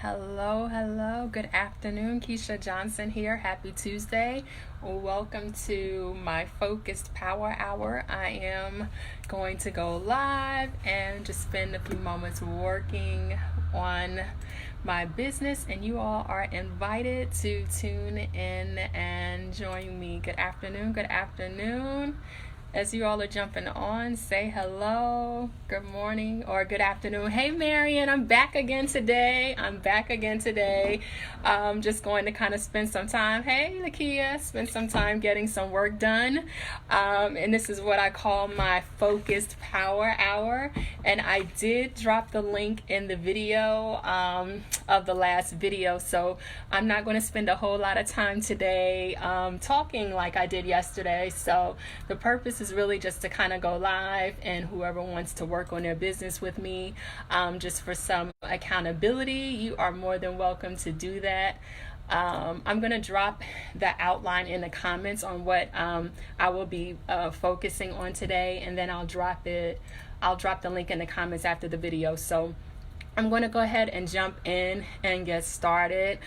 Hello, hello. Good afternoon. Keisha Johnson here. Happy Tuesday. Welcome to my Focused Power Hour. I am going to go live and just spend a few moments working on my business, and you all are invited to tune in and join me. Good afternoon. Good afternoon. As you all are jumping on, say hello, good morning, or good afternoon. Hey, Marion, I'm back again today. Just going to kind of spend some time. Hey, Lakia, spend some time getting some work done. And this is what I call my Focused Power Hour. And I did drop the link in the video of the last video. So I'm not going to spend a whole lot of time today talking like I did yesterday. So the purpose is really just to kind of go live, and whoever wants to work on their business with me, just for some accountability, you are more than welcome to do that. I'm going to drop the outline in the comments on what I will be focusing on today, and then I'll drop the link in the comments after the video. So I'm going to go ahead and jump in and get started.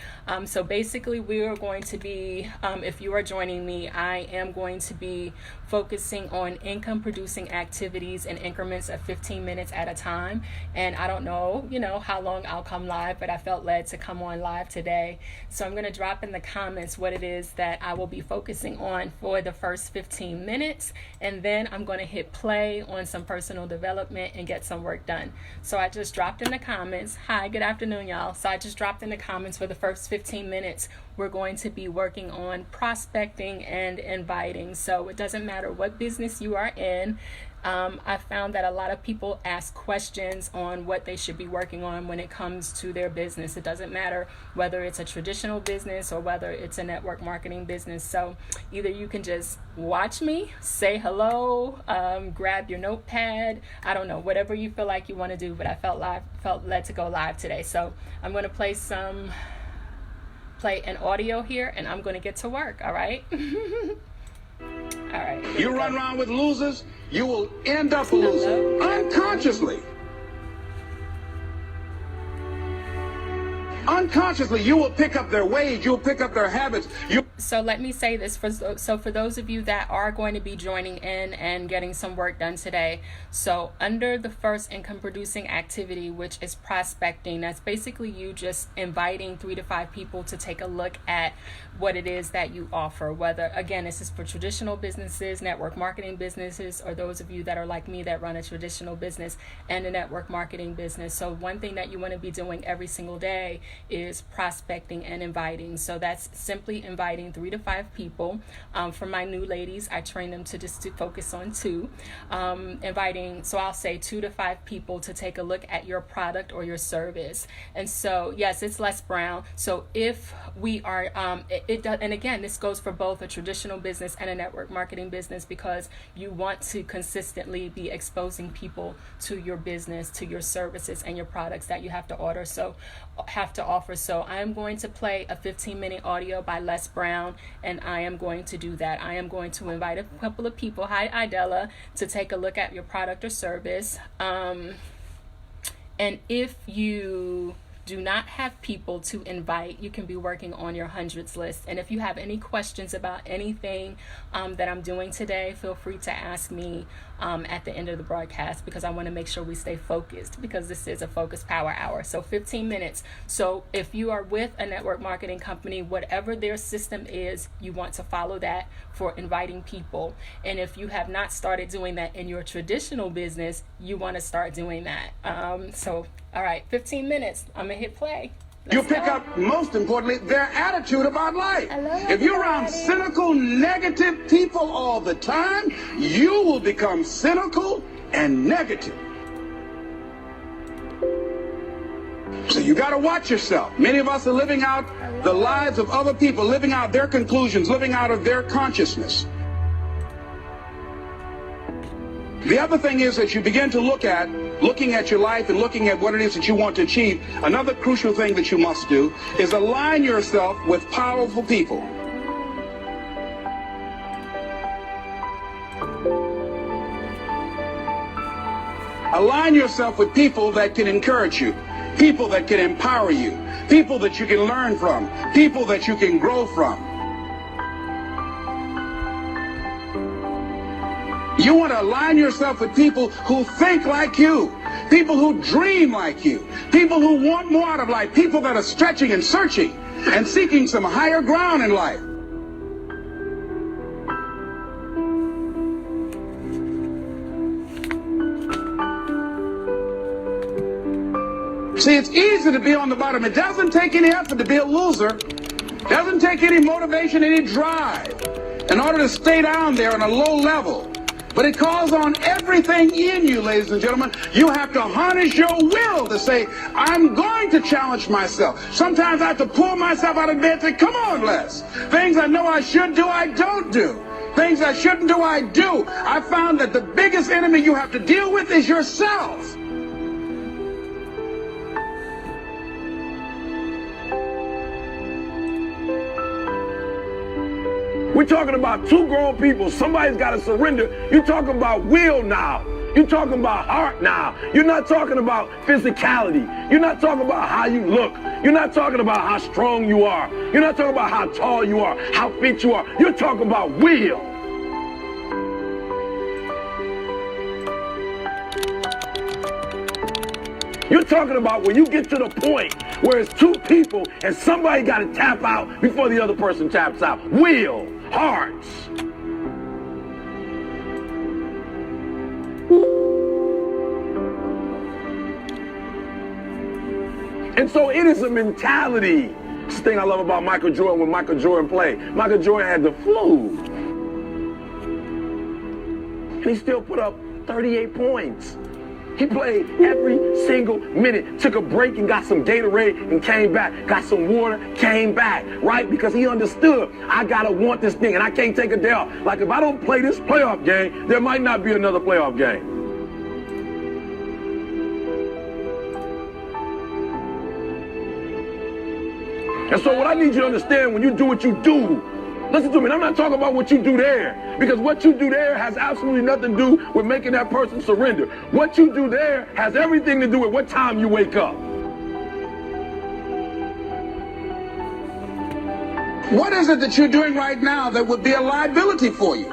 So basically we are going to be, if you are joining me, I am going to be focusing on income producing activities in increments of 15 minutes at a time. And I don't know, how long I'll come live, but I felt led to come on live today. So I'm going to drop in the comments what it is that I will be focusing on for the first 15 minutes. And then I'm going to hit play on some personal development and get some work done. So I just dropped in the comments. Hi, good afternoon, y'all. So I just dropped in the comments for the first 15 minutes. We're going to be working on prospecting and inviting. So it doesn't matter what business you are in. I found that a lot of people ask questions on what they should be working on when it comes to their business. It doesn't matter whether it's a traditional business or whether it's a network marketing business. So either you can just watch me, say hello, grab your notepad, I don't know, whatever you feel like you want to do, but I felt led to go live today. So I'm going to play an audio here, and I'm going to get to work. All right. All right. You run around with losers, you will end up a loser unconsciously. Unconsciously, you will pick up their ways, you'll pick up their habits. So let me say this, for those of you that are going to be joining in and getting some work done today, so under the first income producing activity, which is prospecting, that's basically you just inviting 3 to 5 people to take a look at what it is that you offer, whether, again, this is for traditional businesses, network marketing businesses, or those of you that are like me that run a traditional business and a network marketing business. So one thing that you want to be doing every single day is prospecting and inviting. So that's simply inviting 3 to 5 people. For my new ladies, I train them to focus on 2. Inviting, so I'll say 2 to 5 people to take a look at your product or your service. And so, yes, it's Les Brown. So if we are, it does, and again, this goes for both a traditional business and a network marketing business, because you want to consistently be exposing people to your business, to your services and your products that you have to offer. So I am going to play a 15-minute audio by Les Brown, and I am going to do that. I am going to invite a couple of people, hi Idella, to take a look at your product or service. And if you do not have people to invite, you can be working on your hundreds list. And if you have any questions about anything that I'm doing today, feel free to ask me at the end of the broadcast, because I want to make sure we stay focused, because this is a Focused Power Hour. So 15 minutes. So if you are with a network marketing company, whatever their system is, you want to follow that for inviting people. And if you have not started doing that in your traditional business, you want to start doing that. All right, 15 minutes. I'm going to hit play. You pick up, most importantly, their attitude about life. If you're around cynical, negative people all the time, you will become cynical and negative. So you got to watch yourself. Many of us are living out the lives of other people, living out their conclusions, living out of their consciousness. The other thing is that you begin to looking at your life and looking at what it is that you want to achieve. Another crucial thing that you must do is align yourself with powerful people. Align yourself with people that can encourage you. people that can empower you, people that you can learn from, people that you can grow from. You want to align yourself with people who think like you, people who dream like you, people who want more out of life, people that are stretching and searching and seeking some higher ground in life. See, it's easy to be on the bottom. It doesn't take any effort to be a loser. It doesn't take any motivation, any drive in order to stay down there on a low level. But it calls on everything in you, ladies and gentlemen. You have to harness your will to say, I'm going to challenge myself. Sometimes I have to pull myself out of bed and say, come on, Les. Things I know I should do, I don't do. Things I shouldn't do, I do. I found that the biggest enemy you have to deal with is yourself. We're talking about two grown people. Somebody's got to surrender. You're talking about will now. You're talking about heart now. You're not talking about physicality. You're not talking about how you look. You're not talking about how strong you are. You're not talking about how tall you are, how fit you are. You're talking about will. You're talking about when you get to the point where it's two people and somebody got to tap out before the other person taps out. Will, hearts. And so it is a mentality. This thing I love about Michael Jordan, when Michael Jordan played. Michael Jordan had the flu. And he still put up 38 points. He played every single minute, took a break and got some Gatorade and came back, got some water, came back, right? Because he understood, I gotta want this thing and I can't take a day off. Like if I don't play this playoff game, there might not be another playoff game. And so what I need you to understand when you do what you do, listen to me, and I'm not talking about what you do there, because what you do there has absolutely nothing to do with making that person surrender. What you do there has everything to do with what time you wake up. What is it that you're doing right now that would be a liability for you?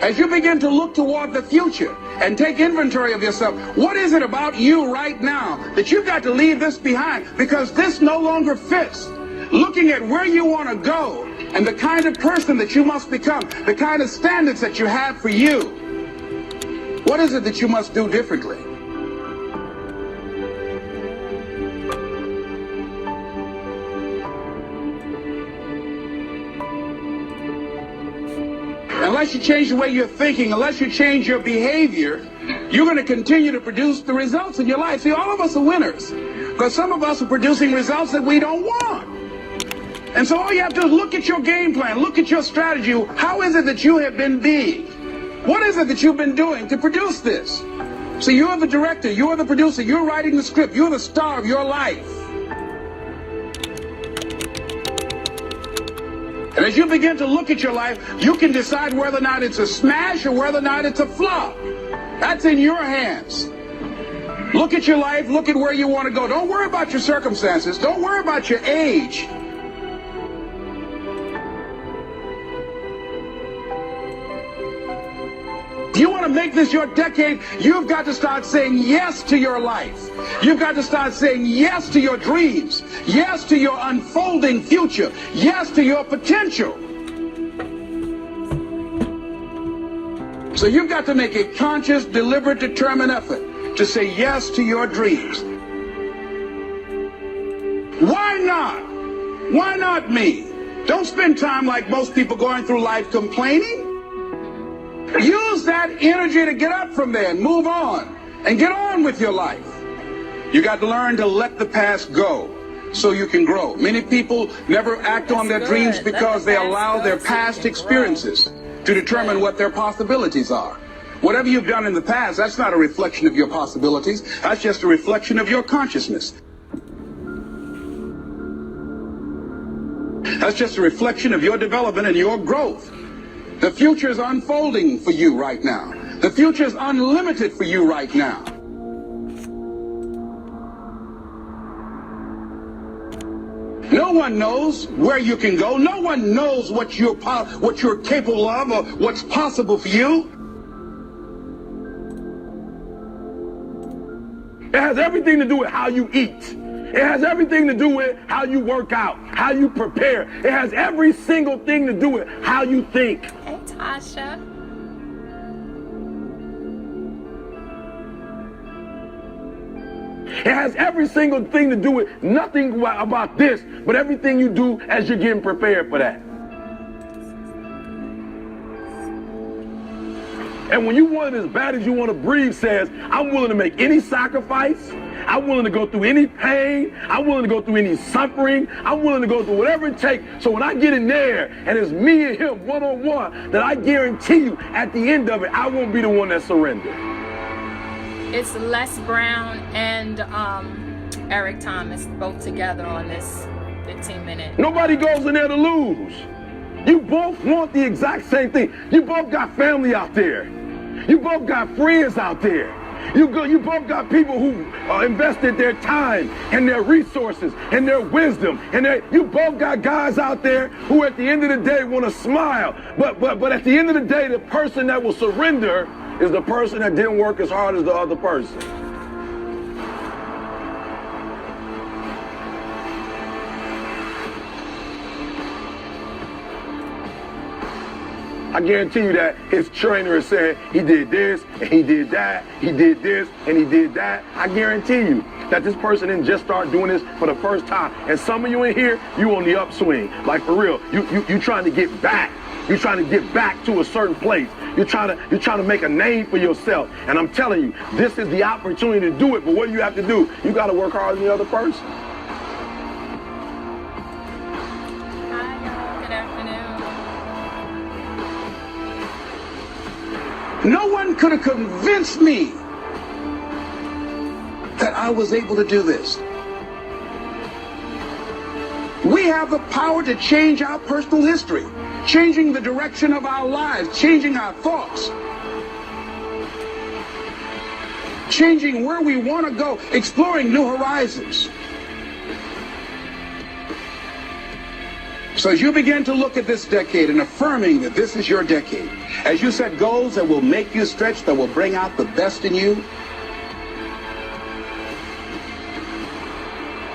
As you begin to look toward the future and take inventory of yourself, what is it about you right now that you've got to leave this behind because this no longer fits? Looking at where you want to go and the kind of person that you must become, the kind of standards that you have for you. What is it that you must do differently? Unless you change the way you're thinking, unless you change your behavior, you're going to continue to produce the results in your life. See, all of us are winners, because some of us are producing results that we don't want. And so all you have to do is look at your game plan, look at your strategy. How is it that you have been being? What is it that you've been doing to produce this? So you're the director, you're the producer, you're writing the script, you're the star of your life. And as you begin to look at your life, you can decide whether or not it's a smash or whether or not it's a flop. That's in your hands. Look at your life, look at where you want to go. Don't worry about your circumstances. Don't worry about your age. If you want to make this your decade, you've got to start saying yes to your life. You've got to start saying yes to your dreams, yes to your unfolding future, yes to your potential. So you've got to make a conscious, deliberate, determined effort to say yes to your dreams. Why not? Why not me? Don't spend time like most people going through life complaining. Use that energy to get up from there and move on and get on with your life. You got to learn to let the past go so you can grow. Many people never act on their dreams because they allow their past experiences to determine what their possibilities are. Whatever you've done in the past, that's not a reflection of your possibilities. That's just a reflection of your consciousness. That's just a reflection of your development and your growth. The future is unfolding for you right now. The future is unlimited for you right now. No one knows where you can go. No one knows what you're capable of or what's possible for you. It has everything to do with how you eat. It has everything to do with how you work out, how you prepare. It has every single thing to do with how you think. Hey, Tasha. It has every single thing to do with nothing about this, but everything you do as you're getting prepared for that. And when you want it as bad as you want to breathe says, I'm willing to make any sacrifice. I'm willing to go through any pain. I'm willing to go through any suffering. I'm willing to go through whatever it takes. So when I get in there and it's me and him one-on-one, that I guarantee you at the end of it, I won't be the one that surrendered. It's Les Brown and Eric Thomas both together on this 15-minute. Nobody goes in there to lose. You both want the exact same thing. You both got family out there. You both got friends out there. You both got people who invested their time and their resources and their wisdom. And you both got guys out there who at the end of the day want to smile. But at the end of the day, the person that will surrender is the person that didn't work as hard as the other person. I guarantee you that his trainer is saying he did this and he did that, he did this and he did that. I guarantee you that this person didn't just start doing this for the first time. And some of you in here, you on the upswing. Like for real, you trying to get back. You're trying to get back to a certain place. You're trying to make a name for yourself. And I'm telling you, this is the opportunity to do it. But what do you have to do? You got to work harder than the other person. Hi, y'all. Good afternoon. No one could have convinced me that I was able to do this. We have the power to change our personal history, changing the direction of our lives, changing our thoughts, changing where we want to go, exploring new horizons. So as you begin to look at this decade and affirming that this is your decade, as you set goals that will make you stretch, that will bring out the best in you,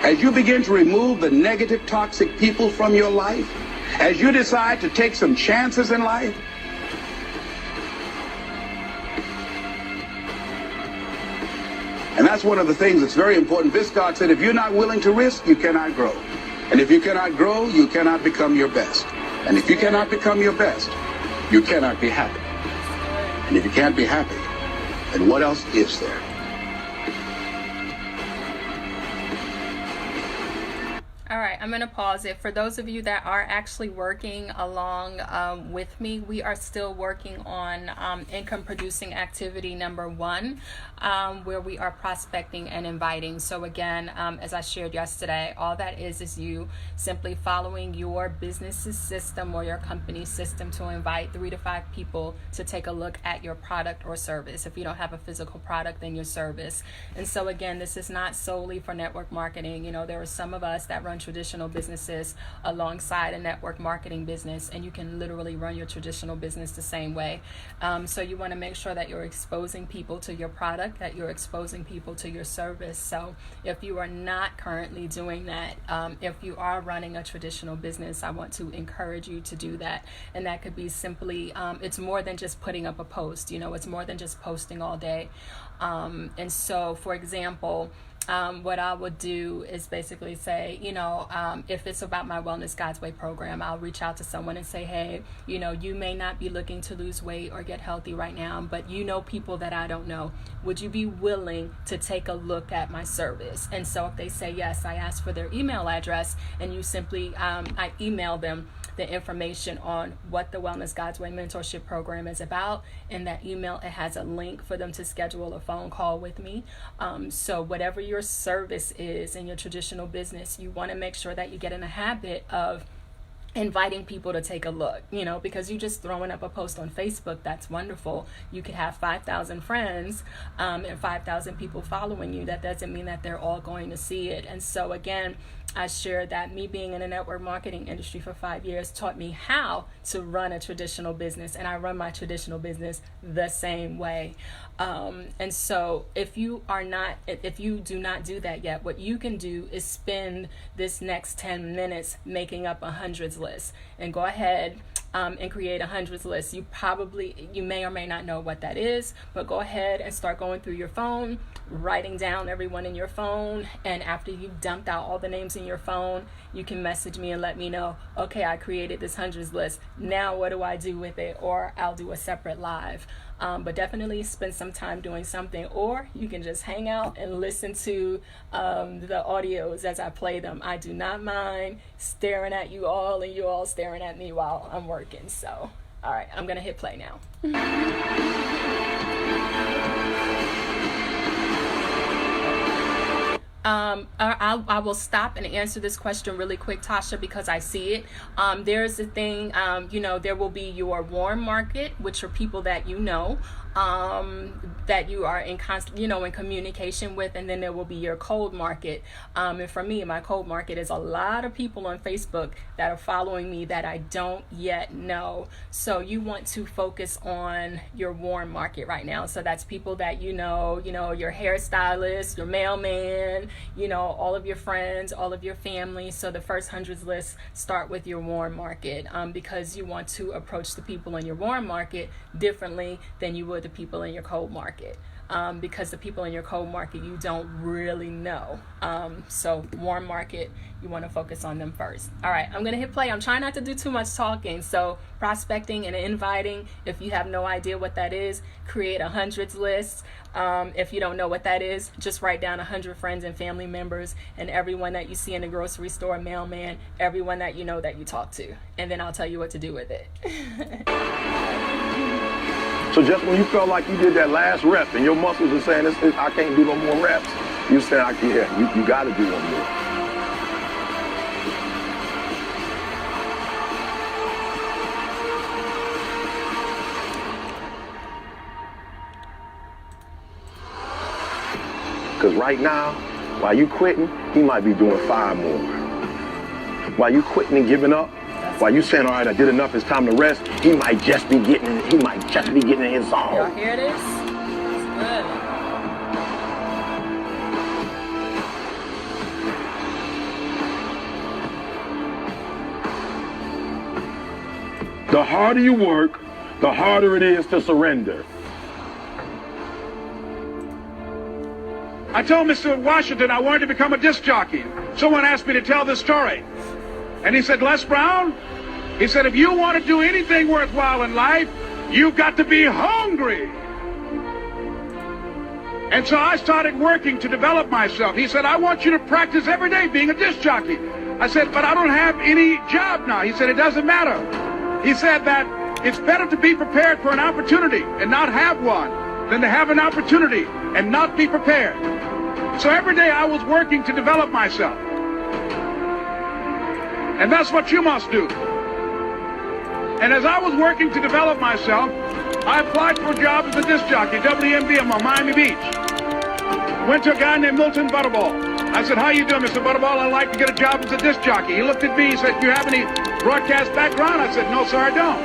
as you begin to remove the negative, toxic people from your life, as you decide to take some chances in life, and that's one of the things that's very important. Viscard said, if you're not willing to risk, you cannot grow. And if you cannot grow, you cannot become your best. And if you cannot become your best, you cannot be happy. And if you can't be happy, then what else is there? All right, I'm going to pause it. For those of you that are actually working along with me, we are still working on income producing activity number 1, where we are prospecting and inviting. So again, as I shared yesterday, all that is you simply following your business's system or your company's system to invite 3 to 5 people to take a look at your product or service. If you don't have a physical product, then your service. And so again, this is not solely for network marketing. You know, there are some of us that run traditional businesses alongside a network marketing business, and you can literally run your traditional business the same way. So you want to make sure that you're exposing people to your product, that you're exposing people to your service. So if you are not currently doing that, if you are running a traditional business, I want to encourage you to do that. And that could be simply, it's more than just putting up a post, you know, it's more than just posting all day. And so, for example, what I would do is basically say, you know, if it's about my Wellness God's Way program, I'll reach out to someone and say, hey, you know, you may not be looking to lose weight or get healthy right now, but you know people that I don't know. Would you be willing to take a look at my service? And so if they say yes, I ask for their email address, and you simply, I email them the information on what the Wellness God's Way mentorship program is about. In that email, it has a link for them to schedule a phone call with me. So whatever your service is in your traditional business, you want to make sure that you get in a habit of inviting people to take a look, you know, because you just throwing up a post on Facebook, that's wonderful. You could have 5,000 friends and 5,000 people following you. That doesn't mean that they're all going to see it. And so again, I shared that me being in the network marketing industry for 5 years taught me how to run a traditional business, and I run my traditional business the same way. And so if you do not do that yet, what you can do is spend this next 10 minutes making up a hundreds list, and go ahead and create a hundreds list. You may or may not know what that is, but go ahead and start going through your phone, writing down everyone in your phone. And after you've dumped out all the names in your phone, you can message me and let me know, okay, I created this hundreds list. Now what do I do with it? Or I'll do a separate live. But definitely spend some time doing something, or you can just hang out and listen to the audios as I play them. I do not mind staring at you all and you all staring at me while I'm working. So, all right, I'm gonna hit play now. I will stop and answer this question really quick, Tasha, because I see it. There's a thing, there will be your warm market, which are people that you know, that you are in constant, in communication with, and then there will be your cold market. And for me, my cold market is a lot of people on Facebook that are following me that I don't yet know. So you want to focus on your warm market right now. So that's people that your hairstylist, your mailman, all of your friends, all of your family. So the first hundreds list start with your warm market, because you want to approach the people in your warm market differently than you would the people in your cold market, because the people in your cold market you don't really know. So warm market, you want to focus on them first. All right, I'm gonna hit play. I'm trying not to do too much talking. So prospecting and inviting, if you have no idea what that is, create a hundreds list. If you don't know what that is, just write down 100 friends and family members and everyone that you see in the grocery store, mailman, everyone that you know that you talk to, and then I'll tell you what to do with it. So just when you felt like you did that last rep and your muscles are saying, I can't do no more reps, you said, you got to do one more. Because right now, while you quitting, he might be doing 5 more. While you quitting and giving up, while you saying, all right, I did enough, it's time to rest, he might just be getting in his zone. Y'all hear this? It's good. The harder you work, the harder it is to surrender. I told Mr. Washington I wanted to become a disc jockey. Someone asked me to tell this story. And he said, Les Brown, he said, if you want to do anything worthwhile in life, you've got to be hungry. And so I started working to develop myself. He said, I want you to practice every day being a disc jockey. I said, but I don't have any job now. He said, it doesn't matter. He said that it's better to be prepared for an opportunity and not have one than to have an opportunity and not be prepared. So every day I was working to develop myself. And that's what you must do. And as I was working to develop myself, I applied for a job as a disc jockey, WMBM on Miami Beach. Went to a guy named Milton Butterball. I said, how you doing, Mr. Butterball? I'd like to get a job as a disc jockey. He looked at me, he said, do you have any broadcast background? I said, no, sir, I don't.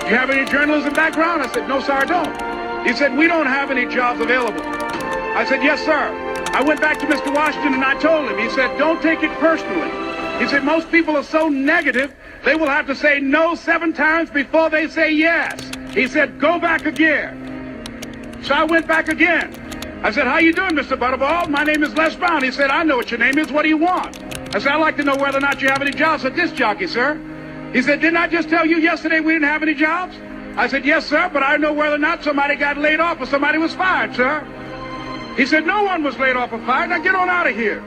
Do you have any journalism background? I said, no, sir, I don't. He said, we don't have any jobs available. I said, yes, sir. I went back to Mr. Washington and I told him, he said, don't take it personally. He said, most people are so negative, they will have to say no 7 times before they say yes. He said, go back again. So I went back again. I said, how you doing, Mr. Butterball? My name is Les Brown. He said, I know what your name is. What do you want? I said, I'd like to know whether or not you have any jobs as a disc jockey, sir. He said, didn't I just tell you yesterday we didn't have any jobs? I said, yes, sir, but I know whether or not somebody got laid off or somebody was fired, sir. He said, no one was laid off or fired. Now get on out of here.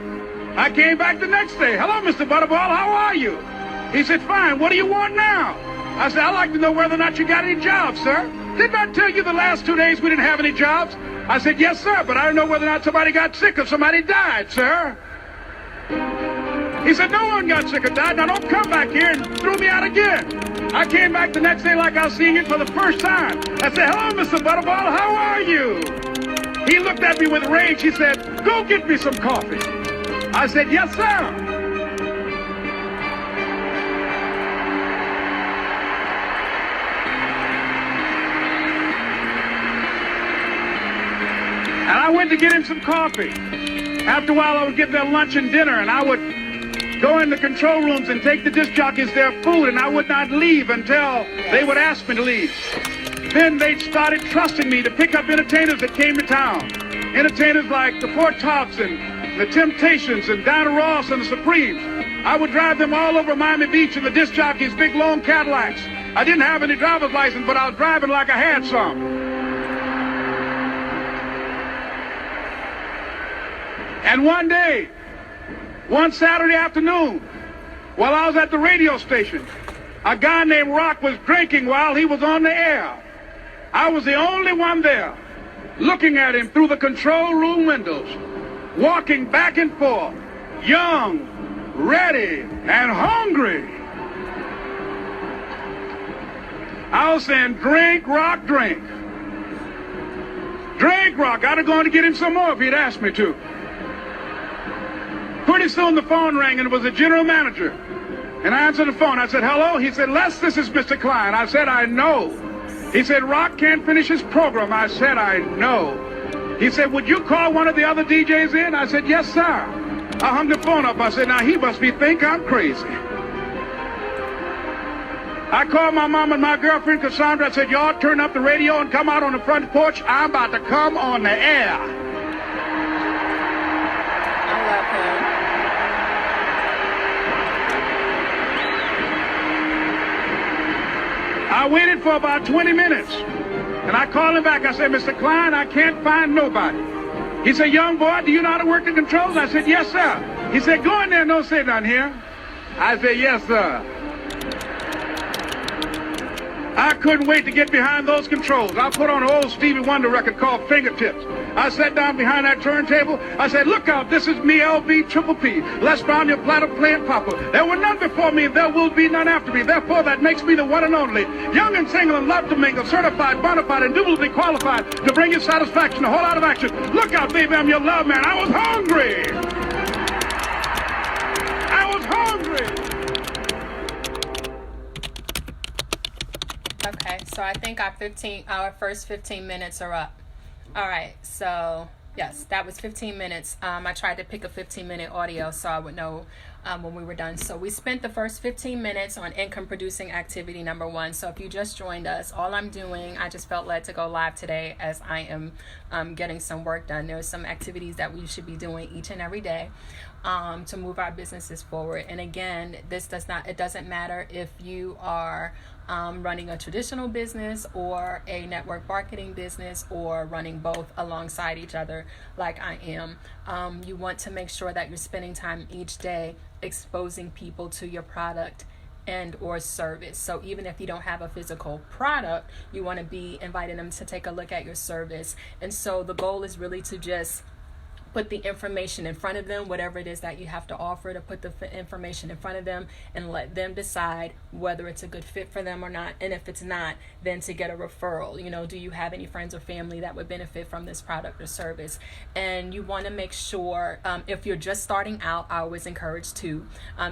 I came back the next day. Hello, Mr. Butterball, how are you? He said, fine, what do you want now? I said, I'd like to know whether or not you got any jobs, sir. Didn't I tell you the last 2 days we didn't have any jobs? I said, yes, sir, but I don't know whether or not somebody got sick or somebody died, sir. He said, no one got sick or died. Now don't come back here and throw me out again. I came back the next day like I was seeing it for the first time. I said, hello, Mr. Butterball, how are you? He looked at me with rage. He said, go get me some coffee. I said, yes, sir. I went to get him some coffee. After a while, I would get their lunch and dinner, and I would go in the control rooms and take the disc jockeys their food, and I would not leave until they would ask me to leave. Then they started trusting me to pick up entertainers that came to town. Entertainers like the Four Tops and the Temptations and Diana Ross and the Supremes. I would drive them all over Miami Beach in the disc jockeys' big long Cadillacs. I didn't have any driver's license, but I was driving like I had some. And one Saturday afternoon, while I was at the radio station, a guy named Rock was drinking while he was on the air. I was the only one there, looking at him through the control room windows, walking back and forth, young, ready, and hungry. I was saying, drink, Rock, drink. Drink, Rock. I'd have gone to get him some more if he'd asked me to. Pretty soon the phone rang, and it was the general manager. And I answered the phone. I said, hello? He said, Les, this is Mr. Klein. I said, I know. He said, Rock can't finish his program. I said, I know. He said, would you call one of the other DJs in? I said, yes, sir. I hung the phone up. I said, now he must think I'm crazy. I called my mom and my girlfriend, Cassandra. I said, y'all turn up the radio and come out on the front porch. I'm about to come on the air. I love him. I waited for about 20 minutes, and I called him back. I said, Mr. Klein, I can't find nobody. He said, young boy, do you know how to work the controls? I said, yes, sir. He said, go in there and don't say nothing here. I said, yes, sir. I couldn't wait to get behind those controls. I put on an old Stevie Wonder record called Fingertips. I sat down behind that turntable. I said, look out, this is me, LB Triple P. Les Brown, your platter playing papa. There were none before me, and there will be none after me. Therefore, that makes me the one and only. Young and single and love to mingle, certified, bona fide, indubitably qualified to bring you satisfaction, a whole lot of action. Look out, baby, I'm your love man. I was hungry. I was hungry. Okay, so I think our first 15 minutes are up. All right, so yes, that was 15 minutes. I tried to pick a 15-minute audio so I would know when we were done. So we spent the first 15 minutes on income producing activity number 1. So if you just joined us, all I'm doing, I just felt led to go live today as I am getting some work done. There's some activities that we should be doing each and every day to move our businesses forward. And again, it doesn't matter if you are running a traditional business or a network marketing business or running both alongside each other like I am. You want to make sure that you're spending time each day exposing people to your product and or service. So even if you don't have a physical product, you want to be inviting them to take a look at your service. And so the goal is really to just put the information in front of them, whatever it is that you have to offer, to put the information in front of them and let them decide whether it's a good fit for them or not. And if it's not, then to get a referral. You know, do you have any friends or family that would benefit from this product or service? And you want to make sure, if you're just starting out, I always encourage to,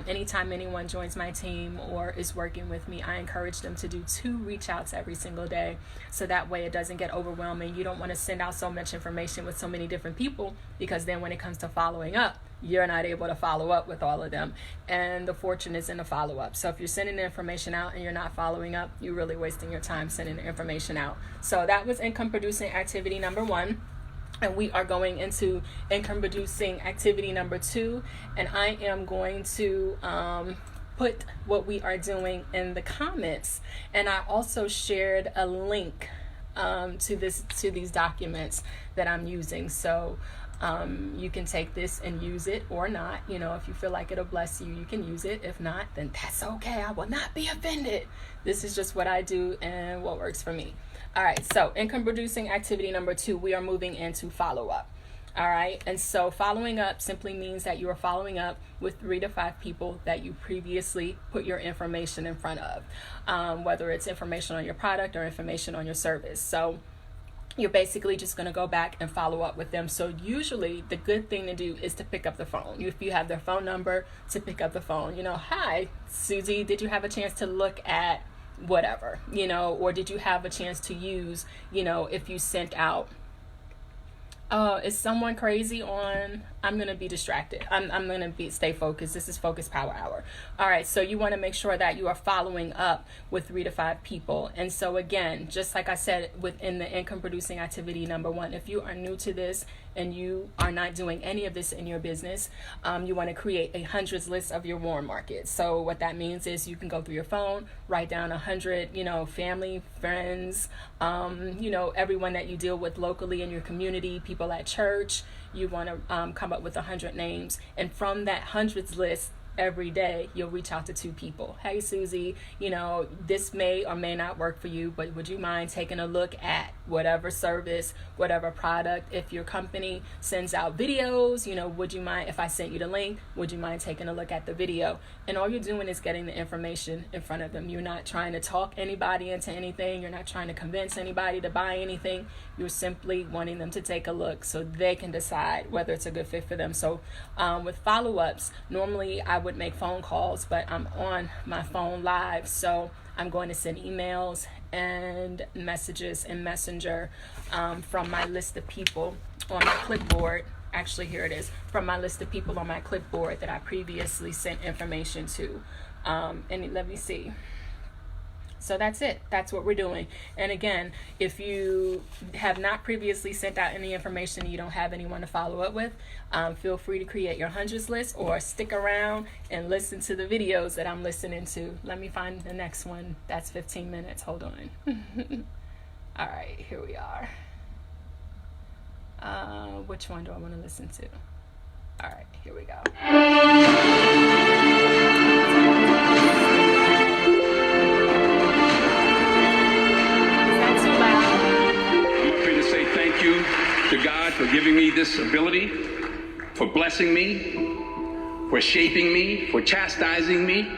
anytime anyone joins my team or is working with me, I encourage them to do 2 reach outs every single day. So that way it doesn't get overwhelming. You don't want to send out so much information with so many different people, because then when it comes to following up, you're not able to follow up with all of them. And the fortune is in the follow-up. So if you're sending the information out and you're not following up, you're really wasting your time sending the information out. So that was income producing activity number 1. And we are going into income producing activity number 2. And I am going to put what we are doing in the comments. And I also shared a link to these documents that I'm using. So you can take this and use it or not. You know, if you feel like it'll bless you, you can use it. If not, then that's okay. I will not be offended. This is just what I do and what works for me. All right, so income producing activity number 2, we are moving into follow-up. All right, and so following up simply means that you are following up with 3 to 5 people that you previously put your information in front of, whether it's information on your product or information on your service. So you're basically just going to go back and follow up with them. So usually the good thing to do is to pick up the phone. If you have their phone number, to pick up the phone. You know, hi, Susie, did you have a chance to look at whatever, you know, or did you have a chance to use, you know, if you sent out Is someone crazy on? I'm gonna be distracted. I'm gonna stay focused. This is Focus Power Hour. All right, so you want to make sure that you are following up with 3 to 5 people. And so again, just like I said, within the income producing activity number 1, if you are new to this and you are not doing any of this in your business, you want to create a hundreds list of your warm market. So what that means is you can go through your phone, write down 100, family, friends, everyone that you deal with locally in your community, people at church. You want to come up with 100 names, and from that hundreds list, every day you'll reach out to 2 people. Hey Susie, this may or may not work for you, but would you mind taking a look at whatever service, whatever product? If your company sends out videos, would you mind if I sent you the link? Would you mind taking a look at the video? And all you're doing is getting the information in front of them. You're not trying to talk anybody into anything. You're not trying to convince anybody to buy anything. You're simply wanting them to take a look so they can decide whether it's a good fit for them. So with follow-ups, normally I would make phone calls, but I'm on my phone live, so I'm going to send emails and messages in Messenger from my list of people on my clipboard. Actually, here it is, from my list of people on my clipboard that I previously sent information to. And let me see. So that's it. That's what we're doing. And again, if you have not previously sent out any information, you don't have anyone to follow up with, feel free to create your hundreds list or stick around and listen to the videos that I'm listening to. Let me find the next one. That's 15 minutes. Hold on. All right, here we are. Which one do I want to listen to? All right, here we go. Thank you to God for giving me this ability, for blessing me, for shaping me, for chastising me,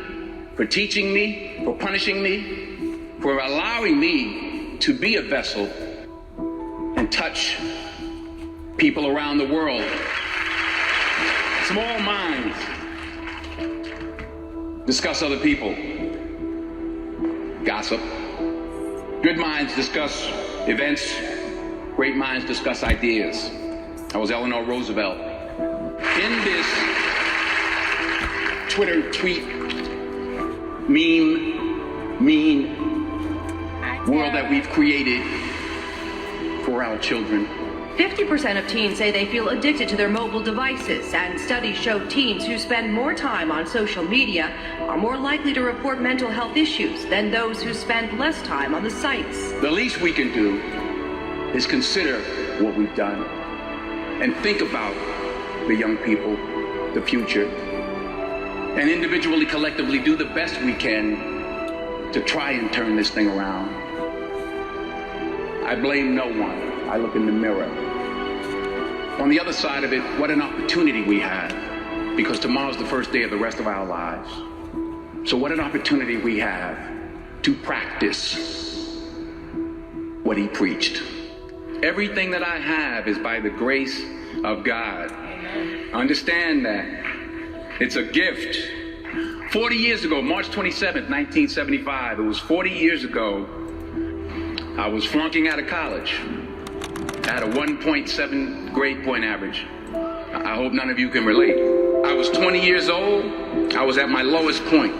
for teaching me, for punishing me, for allowing me to be a vessel and touch people around the world. Small minds discuss other people, gossip. Good minds discuss events. Great minds discuss ideas. I was Eleanor Roosevelt. In this Twitter tweet, mean world that we've created for our children. 50% of teens say they feel addicted to their mobile devices, and studies show teens who spend more time on social media are more likely to report mental health issues than those who spend less time on the sites. The least we can do is consider what we've done and think about the young people, the future, and individually, collectively do the best we can to try and turn this thing around. I blame no one. I look in the mirror. On the other side of it, what an opportunity we have, because tomorrow's the first day of the rest of our lives. So what an opportunity we have to practice what he preached. Everything that I have is by the grace of God. Understand that. It's a gift. 40 years ago, March 27th, 1975, it was 40 years ago, I was flunking out of college. I had a 1.7 grade point average. I hope none of you can relate. I was 20 years old. I was at my lowest point.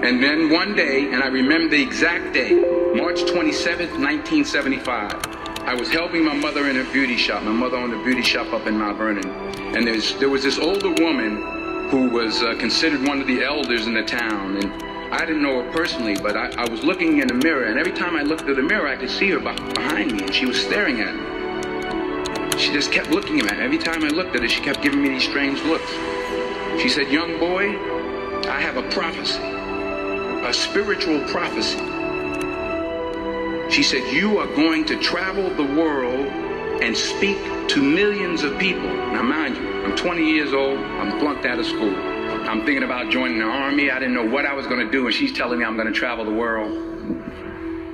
And then one day, and I remember the exact day, March 27th, 1975, I was helping my mother in her beauty shop. My mother owned a beauty shop up in Mount Vernon. And there was this older woman who was considered one of the elders in the town. And I didn't know her personally, but I was looking in the mirror. And every time I looked at the mirror, I could see her behind me. And she was staring at me. She just kept looking at me. Every time I looked at her, she kept giving me these strange looks. She said, "Young boy, I have a prophecy, a spiritual prophecy." She said, "You are going to travel the world and speak to millions of people." Now, mind you, I'm 20 years old. I'm flunked out of school. I'm thinking about joining the army. I didn't know what I was going to do, and she's telling me I'm going to travel the world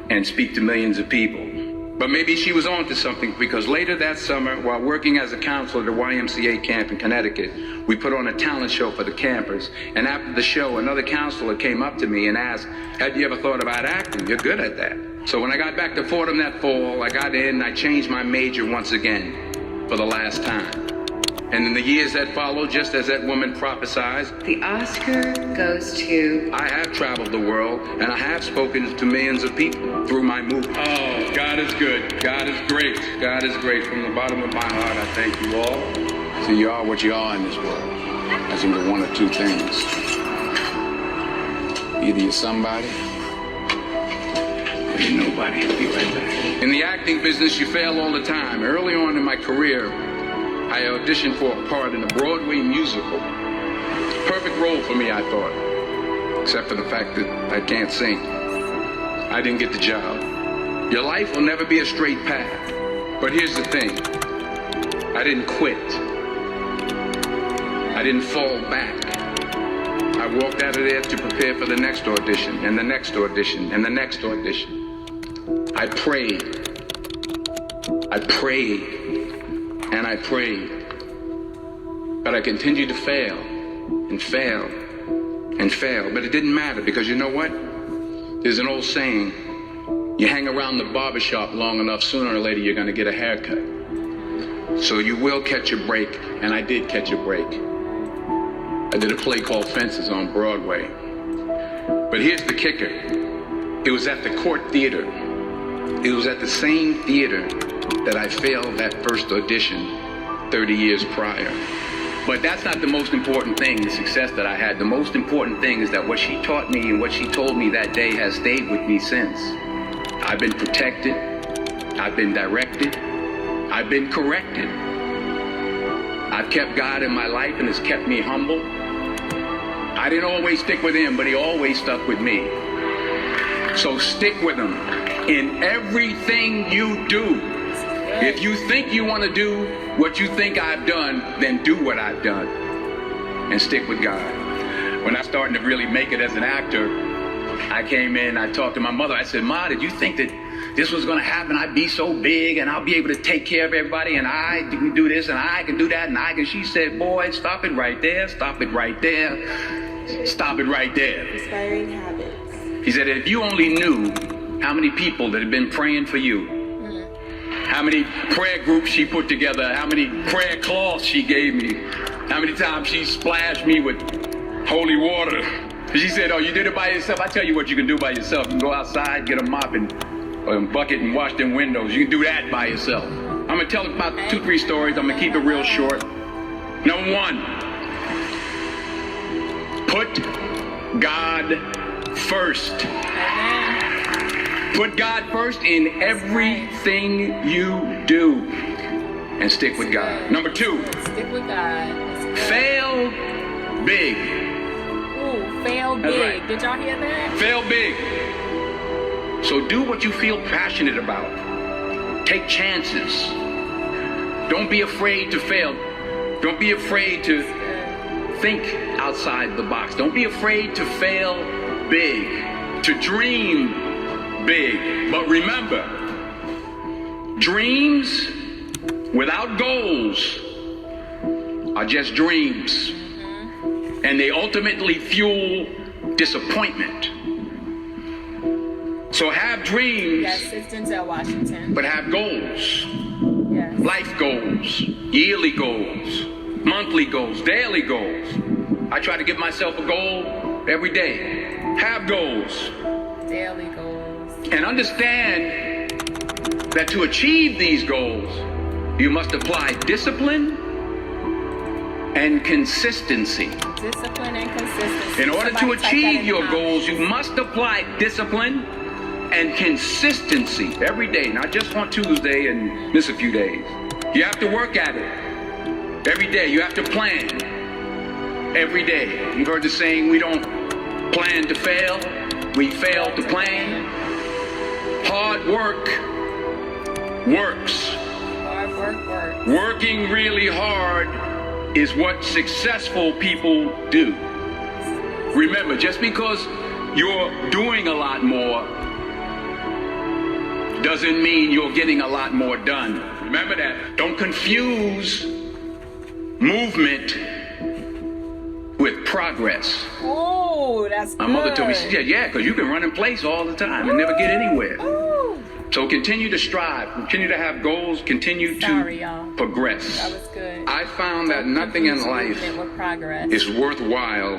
and speak to millions of people. But maybe she was on to something, because later that summer, while working as a counselor at the YMCA camp in Connecticut, we put on a talent show for the campers. And after the show, another counselor came up to me and asked, "Have you ever thought about acting? You're good at that." So when I got back to Fordham that fall, I got in, I changed my major once again. for the last time. And in the years that followed, just as that woman prophesied, The Oscar goes to... I have traveled the world, and I have spoken to millions of people through my movement. Oh, God is good. God is great. God is great. From the bottom of my heart, I thank you all. So you are what you are in this world. That's into one of two things. Either you're somebody, or you're nobody. I'll be right back. In the acting business, you fail all the time. Early on in my career, I auditioned for a part in a Broadway musical. Perfect role for me, I thought. Except for the fact that I can't sing. I didn't get the job. Your life will never be a straight path. But here's the thing. I didn't quit. I didn't fall back. I walked out of there to prepare for the next audition, and the next audition, and the next audition. I prayed. I prayed. And I prayed. But I continued to fail, and fail, and fail. But it didn't matter, because you know what? There's an old saying, you hang around the barbershop long enough, sooner or later you're going to get a haircut. So you will catch a break, and I did catch a break. I did a play called Fences on Broadway. But here's the kicker. It was at the Court Theater. It was at the same theater that I failed that first audition 30 years prior. But that's not the most important thing, the success that I had. The most important thing is that what she taught me and what she told me that day has stayed with me since. I've been protected. I've been directed. I've been corrected. I've kept God in my life, and it's kept me humble. I didn't always stick with him, but he always stuck with me. So stick with him in everything you do. If you think you want to do what you think I've done, then do what I've done. And stick with God. When I was starting to really make it as an actor, I came in, I talked to my mother. I said, Ma, did you think that this was going to happen? I'd be so big, and I'll be able to take care of everybody, and I can do this, and I can do that, and I can. She said, boy, stop it right there. Stop it right there. Stop it right there. Inspiring habits. He said, if you only knew how many people that have been praying for you, how many prayer groups she put together, how many prayer cloths she gave me, how many times she splashed me with holy water. She said, oh, you did it by yourself? I tell you what you can do by yourself. You can go outside, get a mop and a bucket and wash them windows. You can do that by yourself. I'm going to tell about 2-3 stories. I'm going to keep it real short. Number 1, put God first. Put God first in everything you do, and stick with God. Number 2, Stick with God. fail big. Ooh, fail That's big. right. Did y'all hear that? Fail big. So do what you feel passionate about. Take chances. Don't be afraid to fail. Don't be afraid to think outside the box. Don't be afraid to fail big, to dream big. But remember, dreams without goals are just dreams. And they ultimately fuel disappointment. So have dreams, Yes, it's Denzel Washington. but have goals. Yes. Life goals, yearly goals, monthly goals, daily goals. I try to give myself a goal every day. Have goals. Daily goals. And understand that to achieve these goals, you must apply discipline and consistency. Discipline and consistency. In order to Somebody type that achieve in your the goals, you comments. must apply discipline and consistency every day, not just on Tuesday and miss a few days. You have to work at it every day. You have to plan every day. You've heard the saying, we don't plan to fail, we fail to plan. Hard work works. Hard work works. Working really hard is what successful people do. Remember, just because you're doing a lot more doesn't mean you're getting a lot more done. Remember that. Don't confuse movement with progress. Oh, that's good. My mother told me, she said, yeah, because you can run in place all the time and never get anywhere. Ooh. So continue to strive, continue to have goals, continue Sorry, to y'all. progress. That was good. I found that Don't nothing in confuse life movement with progress. is worthwhile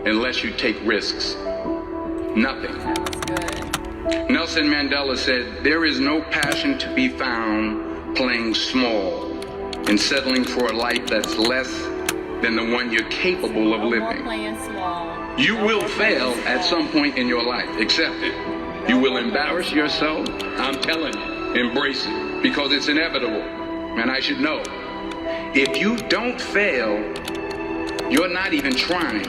unless you take risks. Nothing. That was good. Nelson Mandela said, "There is no passion to be found playing small and settling for a life that's less than the one you're capable of No more living." playing small. You No will more fail playing at small. some point in your life. Accept it. You will embarrass yourself. I'm telling you, embrace it because it's inevitable. And I should know. If you don't fail, you're not even trying.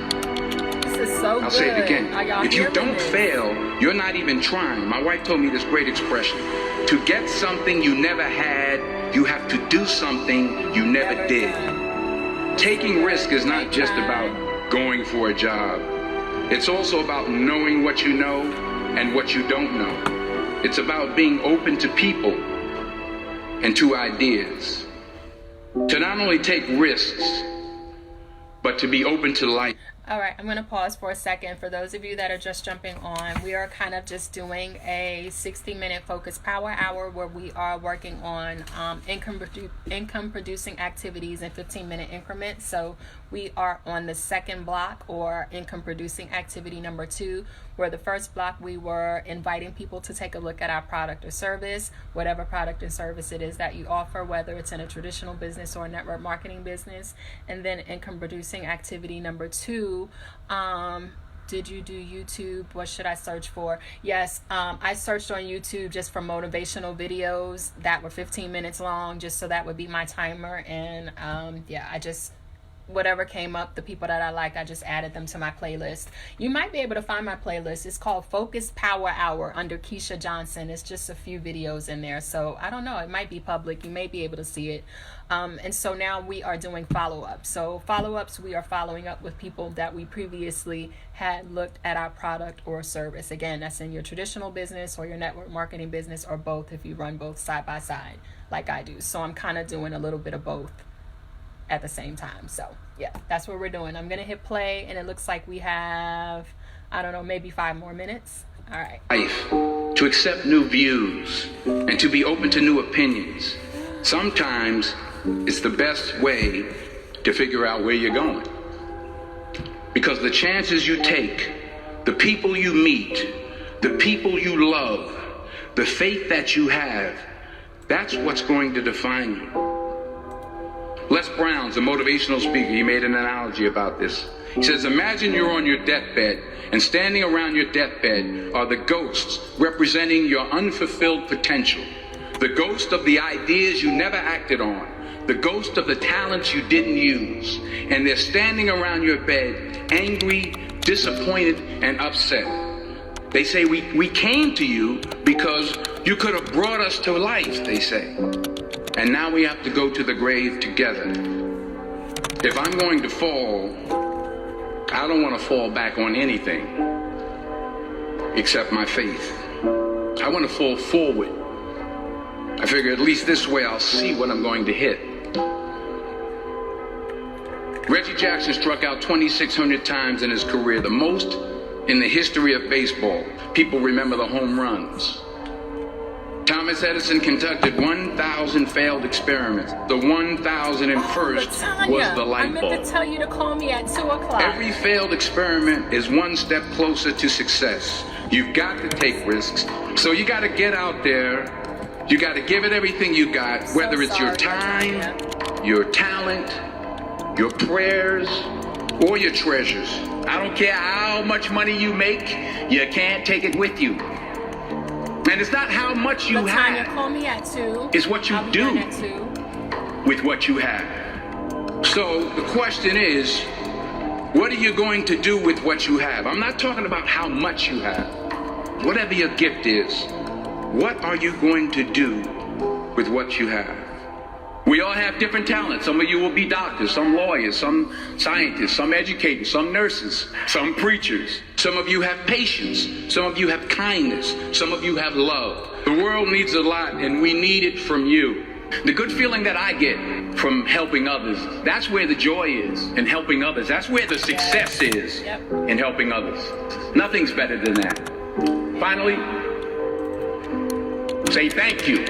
This is so I'll good. say it again. Are y'all If you hearing don't this? fail, you're not even trying. My wife told me this great expression. To get something you never had, you have to do something you never did. done. Taking risk is not just about going for a job. It's also about knowing what you know and what you don't know. It's about being open to people and to ideas. To not only take risks, but to be open to life. All right, I'm going to pause for a second. For those of you that are just jumping on, we are kind of just doing a 60-minute focus power hour where we are working on income producing activities in 15-minute increments. So we are on the second block, or income producing activity number 2, where the first block we were inviting people to take a look at our product or service, whatever product and service it is that you offer, whether it's in a traditional business or a network marketing business. And then income producing activity number 2, did you do YouTube? What should I search for? Yes, I searched on YouTube just for motivational videos that were 15 minutes long, just so that would be my timer. And yeah, I just, whatever came up, the people that I like, I just added them to my playlist. You might be able to find my playlist. It's called Focus Power Hour under Keisha Johnson. It's just a few videos in there. So I don't know, it might be public. You may be able to see it. And so now we are doing follow-ups. So follow-ups, we are following up with people that we previously had looked at our product or service. Again, that's in your traditional business or your network marketing business, or both if you run both side by side like I do. So I'm kind of doing a little bit of both at the same time. So yeah, that's what we're doing. I'm gonna hit play, and it looks like we have, I don't know, maybe 5 more minutes. All right. Life, to accept new views and to be open to new opinions. Sometimes it's the best way to figure out where you're going. Because the chances you take, the people you meet, the people you love, the faith that you have, that's what's going to define you. Les Brown's a motivational speaker. He made an analogy about this. He says, imagine you're on your deathbed, and standing around your deathbed are the ghosts representing your unfulfilled potential. The ghost of the ideas you never acted on. The ghost of the talents you didn't use. And they're standing around your bed, angry, disappointed, and upset. They say, we came to you because you could have brought us to life, they say. And now we have to go to the grave together. If I'm going to fall, I don't want to fall back on anything except my faith. I want to fall forward. I figure at least this way I'll see what I'm going to hit. Reggie Jackson struck out 2,600 times in his career, the most in the history of baseball. People remember the home runs. Thomas Edison conducted 1,000 failed experiments. The 1,001st was the light bulb. I meant to tell you to call me at 2 o'clock. Every failed experiment is one step closer to success. You've got to take risks. So you got to get out there. You got to give it everything you got, whether it's your time, your talent, your prayers, or your treasures. I don't care how much money you make, you can't take it with you. And it's not how much you have. Call me at 2. It's what you I'll be do done at 2. with what you have. So the question is, what are you going to do with what you have? I'm not talking about how much you have. Whatever your gift is, what are you going to do with what you have? We all have different talents. Some of you will be doctors, some lawyers, some scientists, some educators, some nurses, some preachers. Some of you have patience. Some of you have kindness. Some of you have love. The world needs a lot, and we need it from you. The good feeling that I get from helping others, that's where the joy is in helping others. That's where the success is in helping others. Nothing's better than that. Finally, Say thank you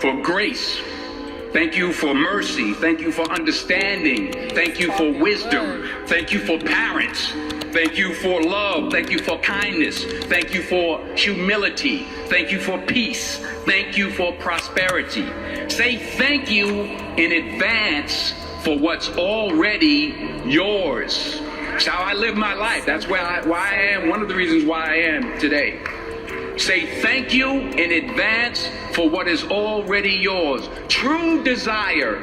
for grace. Thank you for mercy. Thank you for understanding. Thank you for wisdom. Thank you for parents. Thank you for love. Thank you for kindness. Thank you for humility. Thank you for peace. Thank you for prosperity. Say thank you in advance for what's already yours. It's how I live my life. That's why I am. One of the reasons why I am today. Say thank you in advance for what is already yours. True desire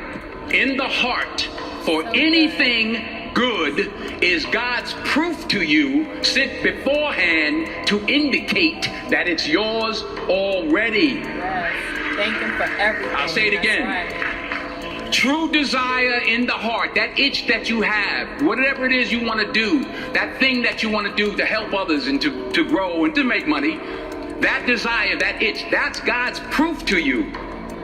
in the heart for anything good is God's proof to you sent beforehand to indicate that it's yours already. Yes. Thank Him for everything. I'll say it again. Right. True desire in the heart, that itch that you have, whatever it is you want to do, that thing that you want to do to help others and to grow and to make money, that desire, that itch, that's God's proof to you,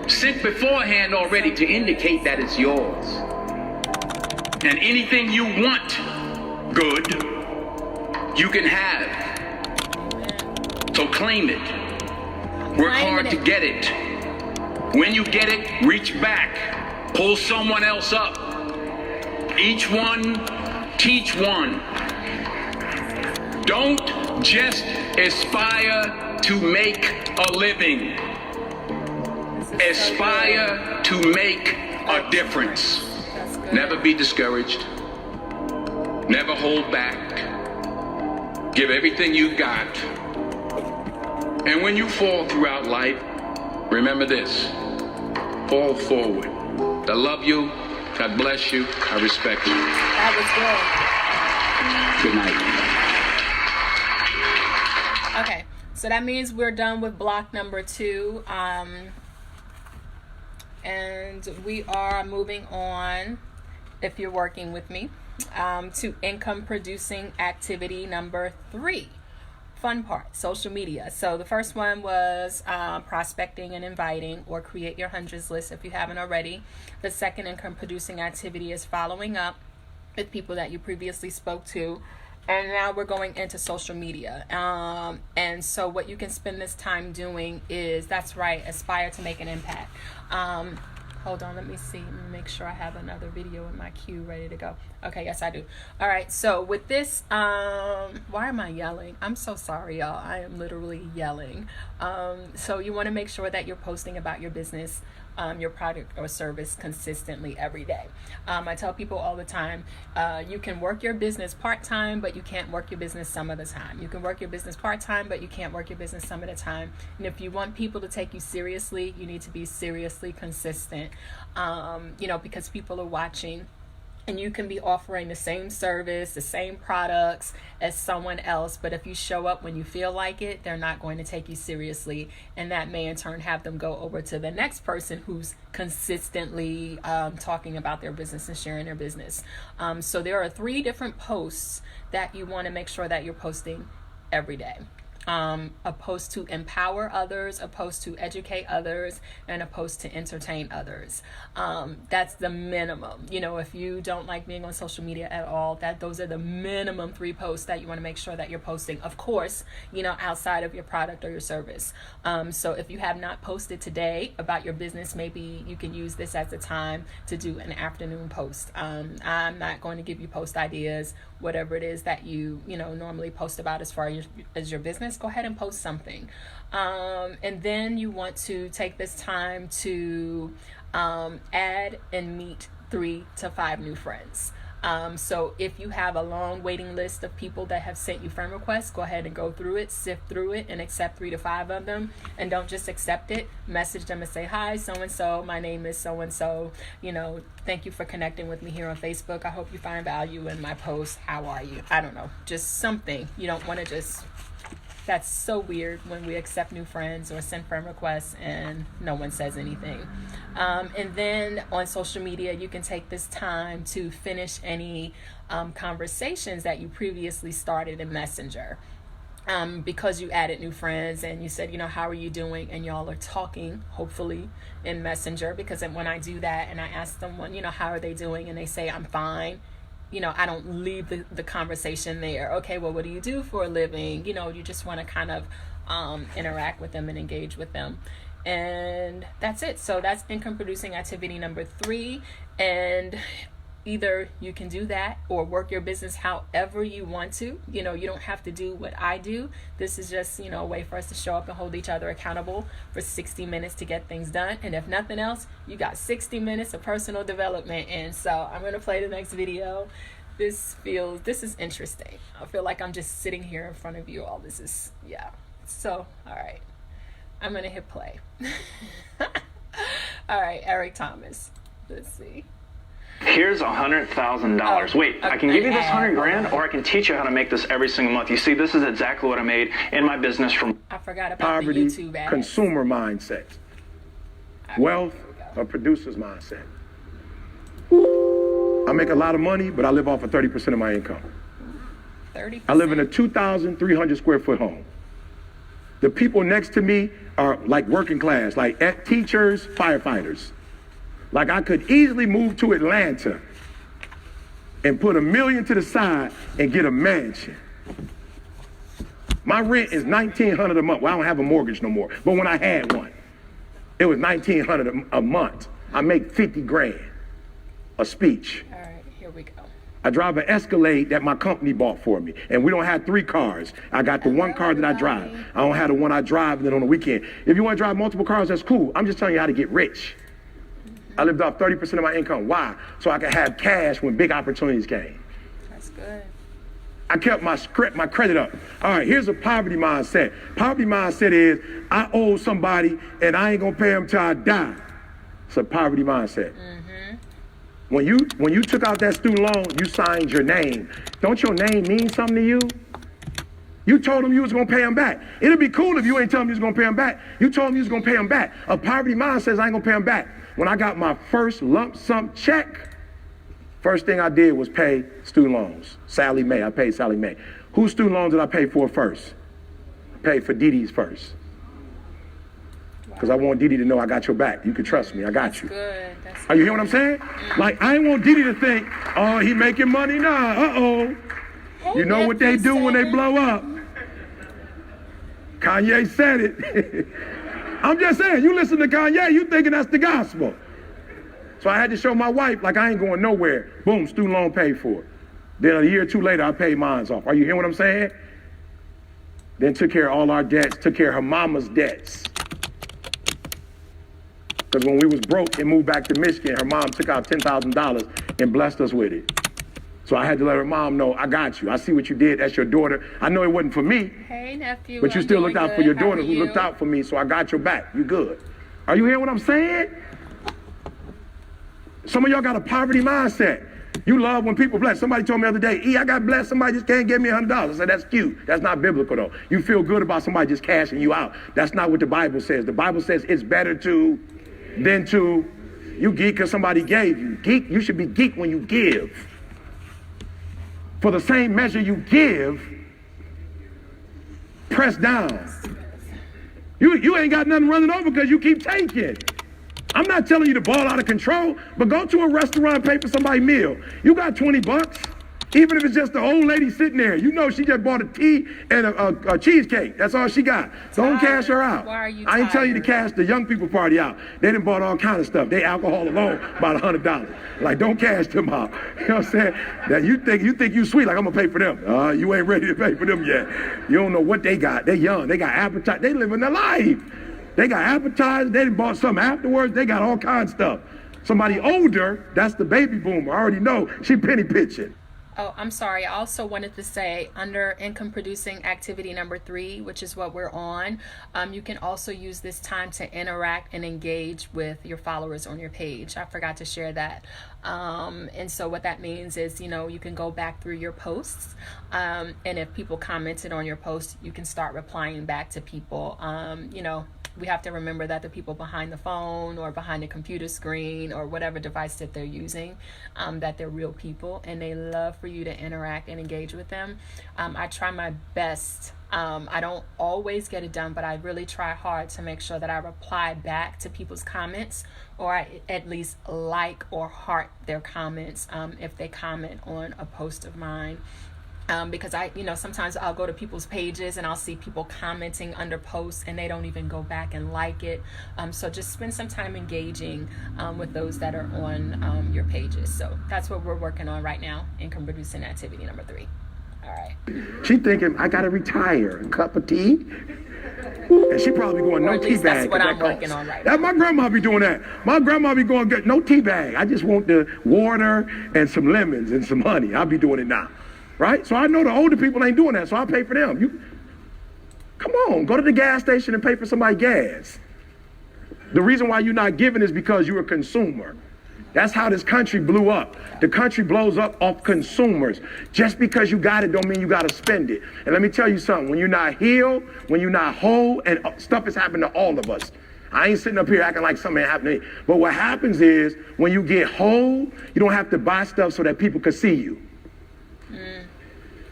sent beforehand already to indicate that it's yours. And anything you want good, you can have. So claim it. Work hard to get it. When you get it, reach back. Pull someone else up. Each one, teach one. Don't just aspire to make a living. Aspire to make a difference. Never be discouraged. Never hold back. Give everything you got. And when you fall throughout life, remember this. Fall forward. I love you. God bless you. I respect you. That was Good night. good. Okay, so that means we're done with block number 2. And we are moving on, if you're working with me, to income producing activity number 3. Fun part, social media. So the first one was prospecting and inviting, or create your hundreds list if you haven't already. The second income producing activity is following up with people that you previously spoke to. And now we're going into social media. And so what you can spend this time doing is, that's right, aspire to make an impact. Hold on, let me see. Let me make sure I have another video in my queue ready to go. Okay, yes, I do. All right, so with this, why am I yelling? I'm so sorry, y'all. I am literally yelling. So you want to make sure that you're posting about your business, your product or service consistently every day. I tell people all the time, you can work your business part-time, but you can't work your business some of the time. You can work your business part-time, but you can't work your business some of the time. And if you want people to take you seriously, you need to be seriously consistent, because people are watching. And you can be offering the same service, the same products as someone else, but if you show up when you feel like it, they're not going to take you seriously. And that may in turn have them go over to the next person who's consistently talking about their business and sharing their business. So there are 3 different posts that you want to make sure that you're posting every day. A post to empower others, a post to educate others, and a post to entertain others. That's the minimum. If you don't like being on social media at all, those are the minimum 3 posts that you want to make sure that you're posting. Of course, outside of your product or your service. So if you have not posted today about your business, maybe you can use this as a time to do an afternoon post. I'm not going to give you post ideas. Whatever it is that you normally post about as far as your business, go ahead and post something. And then you want to take this time to add and meet 3 to 5 new friends. So if you have a long waiting list of people that have sent you friend requests, go ahead and go through it, sift through it, and accept 3 to 5 of them. And don't just accept it. Message them and say, hi, so-and-so, my name is so-and-so. Thank you for connecting with me here on Facebook. I hope you find value in my post. How are you? I don't know, just something. You don't want to just... That's so weird when we accept new friends or send friend requests and no one says anything. And then on social media, you can take this time to finish any conversations that you previously started in Messenger. Because you added new friends and you said, how are you doing? And y'all are talking, hopefully, in Messenger. Because when I do that and I ask someone, how are they doing? And they say, I'm fine. I don't leave the conversation there. Okay, well, what do you do for a living? You just want to kind of interact with them and engage with them. And that's it. So that's income producing activity number 3. And either you can do that or work your business however you want to. You know, you don't have to do what I do. This is just, you know, a way for us to show up and hold each other accountable for 60 minutes to get things done. And if nothing else, you got 60 minutes of personal development. And so I'm going to play the next video. This is interesting. I feel like I'm just sitting here in front of you all. This is, yeah. So, all right. I'm going to hit play. All right, Eric Thomas. Let's see. Here's $100,000. Wait, I can give you this 100 grand, or I can teach you how to make this every single month. You see, this is exactly what I made in my business from I forgot about poverty, the YouTube ads. consumer mindset, wealth, a producer's mindset. I make a lot of money, but I live off of 30% of my income. 30%. I live in a 2,300 square foot home. The people next to me are like working class, like teachers, firefighters. Like I could easily move to Atlanta and put $1 million to the side and get a mansion. My rent is $1,900 a month. Well, I don't have a mortgage no more. But when I had one, it was $1,900 a month. I make 50 grand a speech. All right, here we go. I drive an Escalade that my company bought for me. And we don't have 3 cars. I got the one car that I drive. I don't have the one I drive and then on the weekend. If you want to drive multiple cars, that's cool. I'm just telling you how to get rich. I lived off 30% of my income. Why? So I could have cash when big opportunities came. That's good. I kept my credit up. All right, here's a poverty mindset. Poverty mindset is I owe somebody and I ain't gonna pay them till I die. It's a poverty mindset. When you took out that student loan, you signed your name. Don't your name mean something to you? You told them you was gonna pay them back. It'd be cool if you ain't telling them you was gonna pay them back. You told them you was gonna pay them back. A poverty mind says I ain't gonna pay them back. When I got my first lump sum check, first thing I did was pay student loans. Sally Mae, I paid Sally Mae. Whose student loans did I pay for first? I paid for Dee Dee's first. Because I want Dee Dee to know I got your back. You can trust me, I got you. Good. That's Are you hearing what I'm saying? Like, I ain't want Dee Dee to think, oh, he making money now, uh-oh. Hey, You know what they do when they 57. blow up? Kanye said it. I'm just saying, you listen to Kanye, you thinking that's the gospel. So I had to show my wife, like, I ain't going nowhere. Boom, student loan paid for. Then a year or two later, I paid mine off. Are you hearing what I'm saying? Then took care of all our debts, took care of her mama's debts. Because when we was broke and moved back to Michigan, her mom took out $10,000 and blessed us with it. So I had to let her mom know, I got you. I see what you did. That's your daughter. I know it wasn't for me, Hey, nephew. but you I'm still doing looked out for good. your How daughter are who you? looked out for me, so I got your back. You good. Are you hearing what I'm saying? Some of y'all got a poverty mindset. You love when people bless. Somebody told me the other day, I got blessed, somebody just can't give me $100. I said, that's cute. That's not biblical though. You feel good about somebody just cashing you out. That's not what the Bible says. The Bible says it's better to than to, you geek because somebody gave you. Geek, you should be geek when you give. For the same measure you give, press down. You ain't got nothing running over because you keep taking. I'm not telling you to ball out of control, but go to a restaurant and pay for somebody's meal. You got 20 bucks. Even if it's just the old lady sitting there, you know she just bought a tea and a cheesecake. That's all she got. Don't cash her out. Why are you I ain't telling you to tired? cash the young people party out. They done bought all kind of stuff. They alcohol alone about $100. Like, don't cash them out. You know what I'm saying? That you think you sweet, like I'm gonna pay for them. You ain't ready to pay for them yet. You don't know what they got. They young. They got appetite. They living their life. They got appetizers. They done bought something afterwards. They got all kinds of stuff. Somebody older, that's the baby boomer. I already know she penny pitching. Oh, I'm sorry. I also wanted to say under income producing activity number 3, which is what we're on, you can also use this time to interact and engage with your followers on your page. I forgot to share that. And so what that means is, you can go back through your posts. And if people commented on your post, you can start replying back to people. We have to remember that the people behind the phone or behind the computer screen or whatever device that they're using, that they're real people and they love for you to interact and engage with them. I try my best. I don't always get it done, but I really try hard to make sure that I reply back to people's comments, or I at least like or heart their comments if they comment on a post of mine. Because sometimes I'll go to people's pages and I'll see people commenting under posts and they don't even go back and like it. So just spend some time engaging with those that are on your pages. So that's what we're working on right now, income producing activity number 3. All right. She thinking, I got to retire, a cup of tea. And she probably going, no tea bag. That's what I'm working on right now. My grandma be doing that. My grandma be going, get no tea bag. I just want the water and some lemons and some honey. I'll be doing it now. Right? So I know the older people ain't doing that, so I pay for them. Come on, go to the gas station and pay for somebody's gas. The reason why you're not giving is because you're a consumer. That's how this country blew up. The country blows up off consumers. Just because you got it don't mean you got to spend it. And let me tell you something. When you're not healed, when you're not whole, and stuff is happening to all of us. I ain't sitting up here acting like something ain't happening to me. But what happens is when you get whole, you don't have to buy stuff so that people can see you.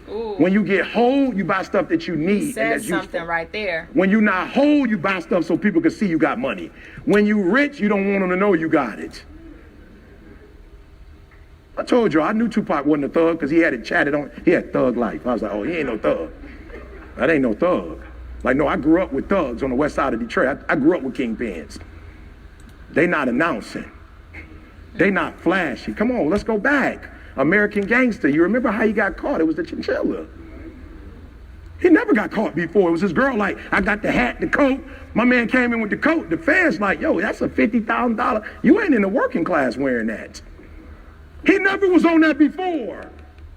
Ooh. When you get whole, you buy stuff that you need. Said something right there. When you're not whole, you buy stuff so people can see you got money. When you rich, you don't want them to know you got it. I told you, I knew Tupac wasn't a thug because he had it chatted on. He had thug life. I was like, oh, he ain't no thug. That ain't no thug. Like, no, I grew up with thugs on the west side of Detroit. I grew up with kingpins. They not announcing. They not flashy. Come on, let's go back. American Gangster. You remember how he got caught? It was the chinchilla. He never got caught before. It was this girl like, I got the hat, the coat. My man came in with the coat. The fans like, yo, that's a $50,000. You ain't in the working class wearing that. He never was on that before.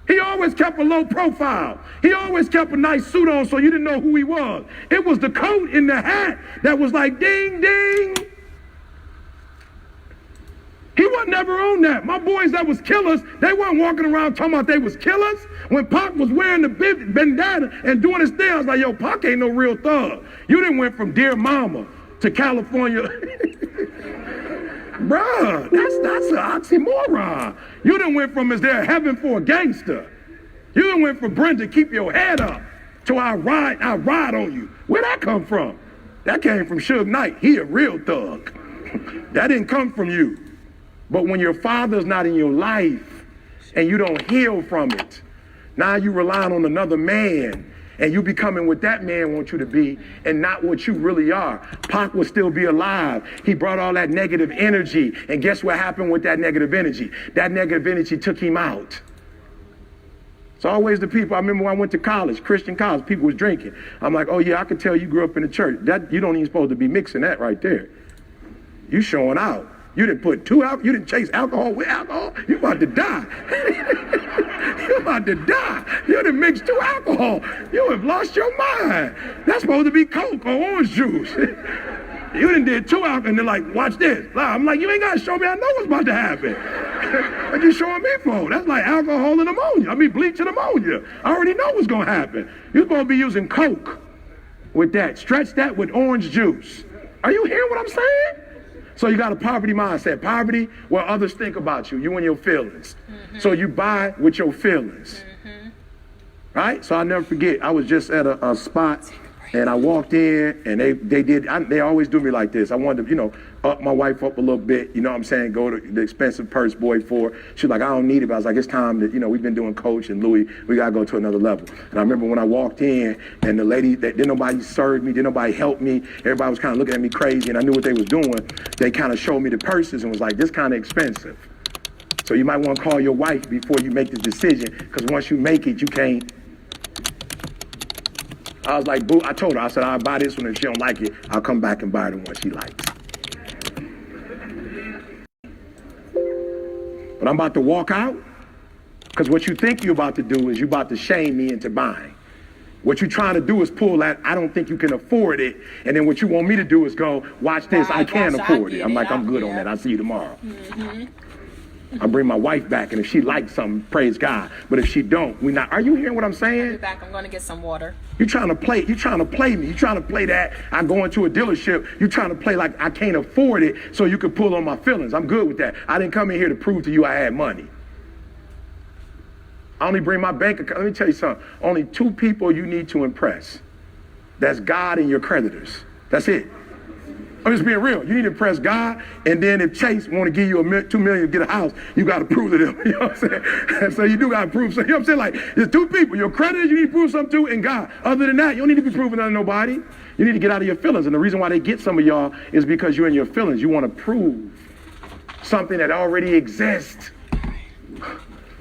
He always kept a low profile. He always kept a nice suit on so you didn't know who he was. It was the coat and the hat that was like ding, ding. He wasn't never on that. My boys that was killers, they weren't walking around talking about they was killers. When Pac was wearing the bandana and doing his thing, I was like, yo, Pac ain't no real thug. You done went from Dear Mama to California. Bruh, that's an oxymoron. You done went from is there heaven for a gangster. You done went from Brenda, keep your head up, to I ride on you. Where'd that come from? That came from Suge Knight. He a real thug. That didn't come from you. But when your father's not in your life and you don't heal from it, now you relying on another man and you becoming what that man wants you to be and not what you really are. Pac will still be alive. He brought all that negative energy. And guess what happened with that negative energy? That negative energy took him out. It's always the people. I remember when I went to college, Christian college, people was drinking. I'm like, oh yeah, I can tell you grew up in the church. That you don't even supposed to be mixing that right there. You showing out. You didn't put you didn't chase alcohol with alcohol. You about to die. You about to die. You done mixed 2 alcohol. You have lost your mind. That's supposed to be Coke or orange juice. You done did 2 alcohol and they're like, watch this. I'm like, you ain't got to show me. I know what's about to happen. What you showing me for? That's like alcohol and ammonia. I mean, bleach and ammonia. I already know what's going to happen. You're supposed to be using Coke with that. Stretch that with orange juice. Are you hearing what I'm saying? So you got a poverty mindset. Poverty, where others think about you, you and your feelings. Mm-hmm. So you buy with your feelings. Mm-hmm. Right? So I'll never forget, I was just at a spot and I walked in and they always do me like this. I wanted to, up my wife up a little bit, you know what I'm saying, go to the expensive purse boy for. She's like, I don't need it, but I was like, it's time that, we've been doing Coach and Louis, we gotta go to another level. And I remember when I walked in and the lady, didn't nobody serve me, didn't nobody help me, everybody was kind of looking at me crazy and I knew what they was doing. They kind of showed me the purses and was like, this kind of expensive. So you might want to call your wife before you make this decision, because once you make it, you can't. I was like, boo, I told her, I said, I'll buy this one. If she don't like it, I'll come back and buy the one she likes. But I'm about to walk out, because what you think you're about to do is you're about to shame me into buying. What you're trying to do is pull that, I don't think you can afford it. And then what you want me to do is go, watch this, I can afford it. I'm like, I'm good on that. I'll see you tomorrow. Mm-hmm. I bring my wife back, and if she likes something, praise God. But if she don't, we not. Are you hearing what I'm saying? I'll be back. I'm going to get some water. You're trying to play me. You're trying to play that. I go into a dealership. You're trying to play like I can't afford it so you can pull on my feelings. I'm good with that. I didn't come in here to prove to you I had money. I only bring my bank account. Let me tell you something. Only 2 people you need to impress. That's God and your creditors. That's it. I'm just being real. You need to impress God, and then if Chase want to give you $2 million to get a house, you got to prove to them. You know what I'm saying? So you do got to prove. So you know what I'm saying? Like, there's two people. Your creditors you need to prove something to, and God. Other than that, you don't need to be proving to nobody. You need to get out of your feelings. And the reason why they get some of y'all is because you're in your feelings. You want to prove something that already exists.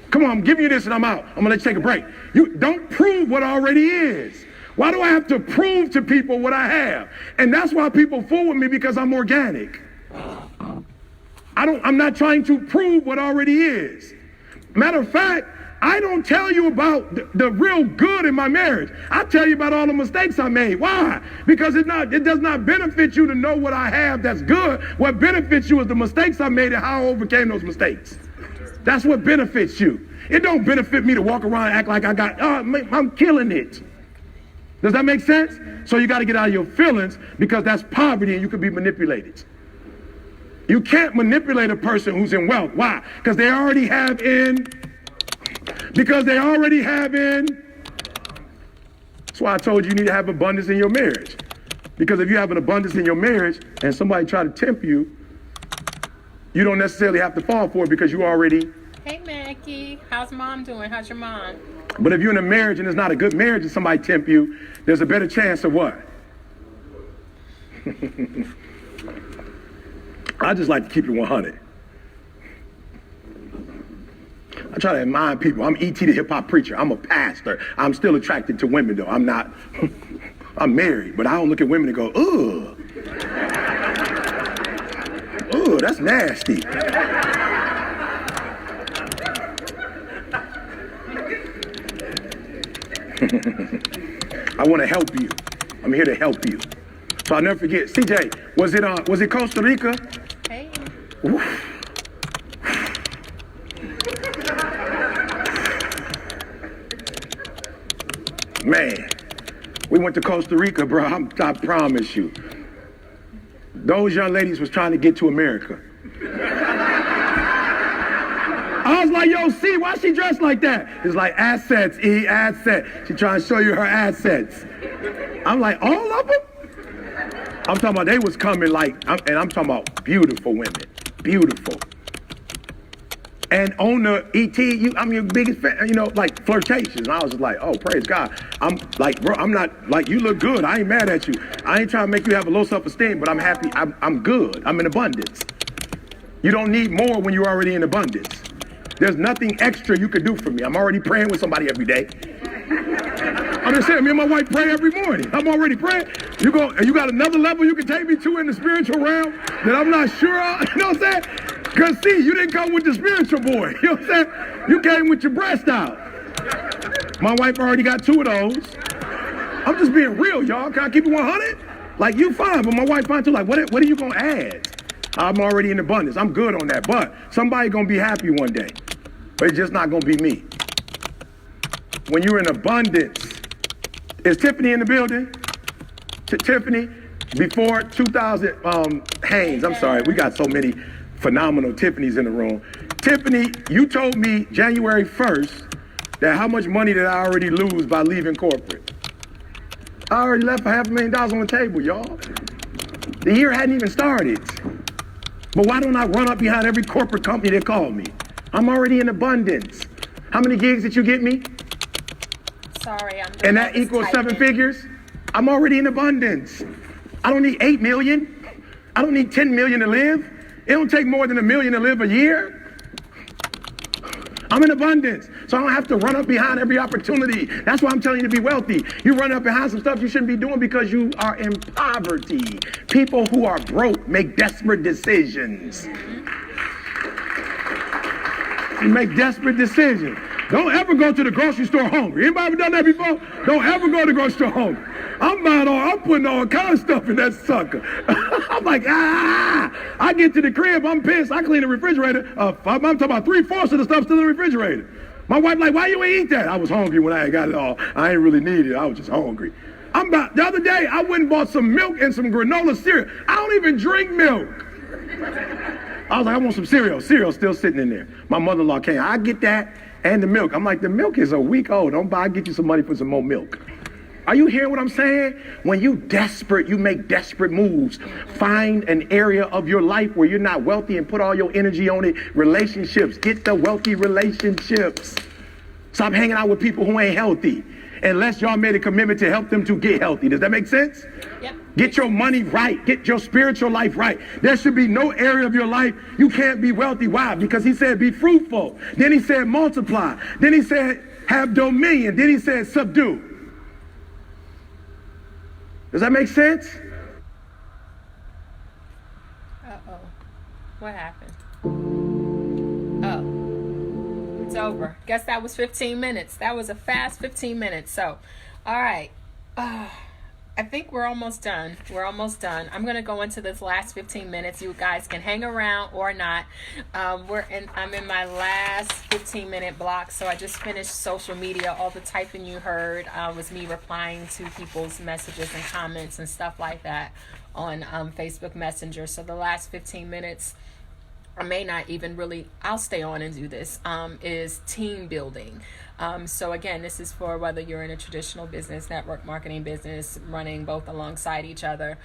Come on, I'm giving you this and I'm out. I'm going to let you take a break. You don't prove what already is. Why do I have to prove to people what I have? And that's why people fool with me, because I'm organic. I'm not trying to prove what already is. Matter of fact, I don't tell you about the real good in my marriage. I tell you about all the mistakes I made. Why? Because it does not benefit you to know what I have that's good. What benefits you is the mistakes I made and how I overcame those mistakes. That's what benefits you. It don't benefit me to walk around and act like I'm killing it. Does that make sense? So you got to get out of your feelings, because that's poverty and you can be manipulated. You can't manipulate a person who's in wealth. Why? Because they already have in. That's why I told you need to have abundance in your marriage. Because if you have an abundance in your marriage and somebody try to tempt you, you don't necessarily have to fall for it, because you already. Hey, Mackie. How's mom doing? How's your mom? But if you're in a marriage and it's not a good marriage and somebody tempt you, there's a better chance of what? I just like to keep it 100. I try to admire people. I'm E.T. the hip-hop preacher. I'm a pastor. I'm still attracted to women, though. I'm not. I'm married, but I don't look at women and go, ugh. Ugh, that's nasty. I want to help you. I'm here to help you. So I'll never forget. CJ, was it Costa Rica? Hey. Oof. Man, we went to Costa Rica, bro. I promise you. Those young ladies was trying to get to America. I was like, yo, C, why she dressed like that? It's like, assets, E, asset. She trying to show you her assets. I'm like, all of them? I'm talking about they was coming like, and I'm talking about beautiful women. Beautiful. And on the ET, I'm your biggest fan, like flirtations. And I was just like, oh, praise God. I'm like, bro, I'm not, like, you look good. I ain't mad at you. I ain't trying to make you have a low self-esteem, but I'm happy. I'm good. I'm in abundance. You don't need more when you're already in abundance. There's nothing extra you could do for me. I'm already praying with somebody every day. I'm just saying, me and my wife pray every morning. I'm already praying. You got another level you can take me to in the spiritual realm that I'm not sure of. You know what I'm saying? Because, see, you didn't come with the spiritual boy. You know what I'm saying? You came with your breast out. My wife already got 2 of those. I'm just being real, y'all. Can I keep it 100? Like, you fine, but my wife fine too. Like, what are you going to add? I'm already in abundance. I'm good on that. But somebody going to be happy one day. But it's just not going to be me. When you're in abundance. Is Tiffany in the building? Tiffany, before 2000, Haynes, I'm sorry. We got so many phenomenal Tiffany's in the room. Tiffany, you told me January 1st that how much money did I already lose by leaving corporate? I already left $500,000 on the table, y'all. The year hadn't even started. But why don't I run up behind every corporate company that called me? I'm already in abundance. How many gigs did you get me? Sorry, and that equals 7 figures? I'm already in abundance. I don't need 8 million. I don't need 10 million to live. It don't take more than $1 million to live a year. I'm in abundance, so I don't have to run up behind every opportunity. That's why I'm telling you to be wealthy. You run up behind some stuff you shouldn't be doing because you are in poverty. People who are broke make desperate decisions. You make desperate decisions. Don't ever go to the grocery store hungry. Anybody ever done that before? Don't ever go to the grocery store hungry. I'm putting all kind of stuff in that sucker. I'm like, I get to the crib, I'm pissed. I clean the refrigerator. I'm talking about 3/4 of the stuff's still in the refrigerator. My wife like, why you ain't eat that? I was hungry when I got it all. I ain't really need it. I was just hungry. The other day, I went and bought some milk and some granola cereal. I don't even drink milk. I was like, I want some cereal. Cereal's still sitting in there. My mother-in-law came. I get that and the milk. I'm like, the milk is a week old. I'll get you some money for some more milk. Are you hearing what I'm saying? When you desperate, you make desperate moves. Find an area of your life where you're not wealthy and put all your energy on it. Relationships. Get the wealthy relationships. Stop hanging out with people who ain't healthy unless y'all made a commitment to help them to get healthy. Does that make sense? Yep. Get your money right. Get your spiritual life right. There should be no area of your life you can't be wealthy. Why? Because he said be fruitful. Then he said multiply. Then he said have dominion. Then he said subdue. Does that make sense? Uh-oh. What happened? Oh. It's over. Guess that was 15 minutes. That was a fast 15 minutes. So, all right. I think we're almost done. I'm going to go into this last 15 minutes. You guys can hang around or not. I'm in my last 15-minute block. So I just finished social media. All the typing you heard was me replying to people's messages and comments and stuff like that on Facebook Messenger. So the last 15 minutes, I may not even really, I'll stay on and do this, is team building. So again, this is for whether you're in a traditional business, network marketing business, running both alongside each other.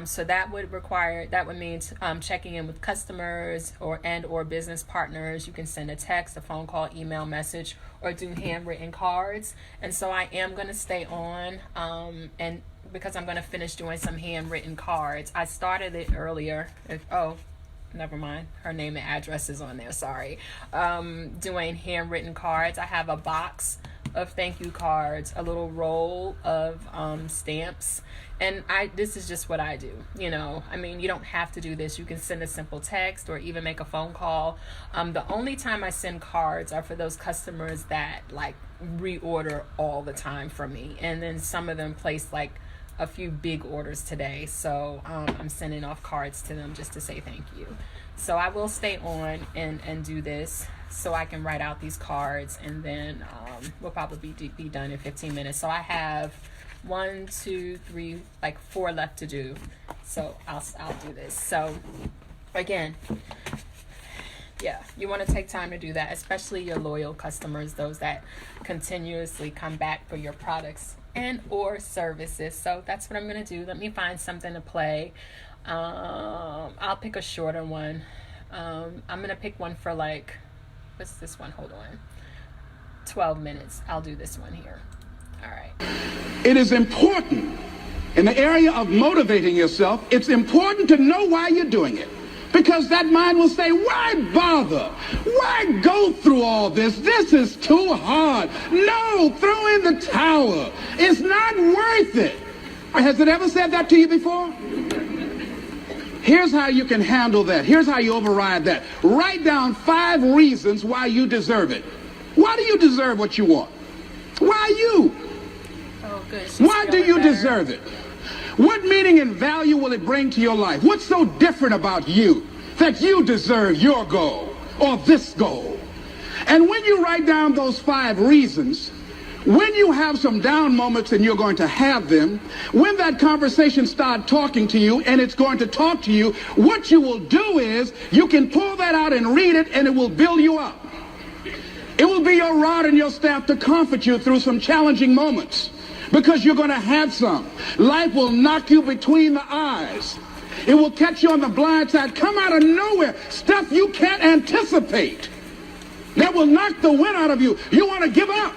So that would mean checking in with customers or business partners. You can send a text, a phone call, email message, or do handwritten cards. And so I am going to stay on, and because I'm going to finish doing some handwritten cards. I started it earlier. Never mind. Her name and address is on there. Sorry. Doing handwritten cards. I have a box of thank you cards, a little roll of stamps, and this is just what I do. You know, I mean, you don't have to do this. You can send a simple text or even make a phone call. The only time I send cards are for those customers that like reorder all the time from me, and then some of them place like a few big orders today, so I'm sending off cards to them just to say thank you. So I will stay on and do this so I can write out these cards, and then we'll probably be done in 15 minutes. So I have 1, 2, 3, like 4 left to do. So I'll do this. So again, yeah, you want to take time to do that, especially your loyal customers, those that continuously come back for your products and or services. So that's what I'm going to do. Let me find something to play. I'll pick a shorter one. I'm going to pick one for like, what's this one? Hold on. 12 minutes. I'll do this one here. All right. It is important in the area of motivating yourself. It's important to know why you're doing it. Because that mind will say, why bother? Why go through all this? This is too hard. No, throw in the towel. It's not worth it. Has it ever said that to you before? Here's how you can handle that. Here's how you override that. Write down 5 reasons why you deserve it. Why do you deserve what you want? Why you? Oh, good. Why do you deserve it? What meaning and value will it bring to your life? What's so different about you that you deserve your goal or this goal? And when you write down those 5 reasons, when you have some down moments, and you're going to have them, when that conversation starts talking to you and it's going to talk to you, what you will do is you can pull that out and read it, and it will build you up. It will be your rod and your staff to comfort you through some challenging moments. Because you're going to have some. Life will knock you between the eyes. It will catch you on the blind side, come out of nowhere, stuff you can't anticipate. That will knock the wind out of you. You want to give up.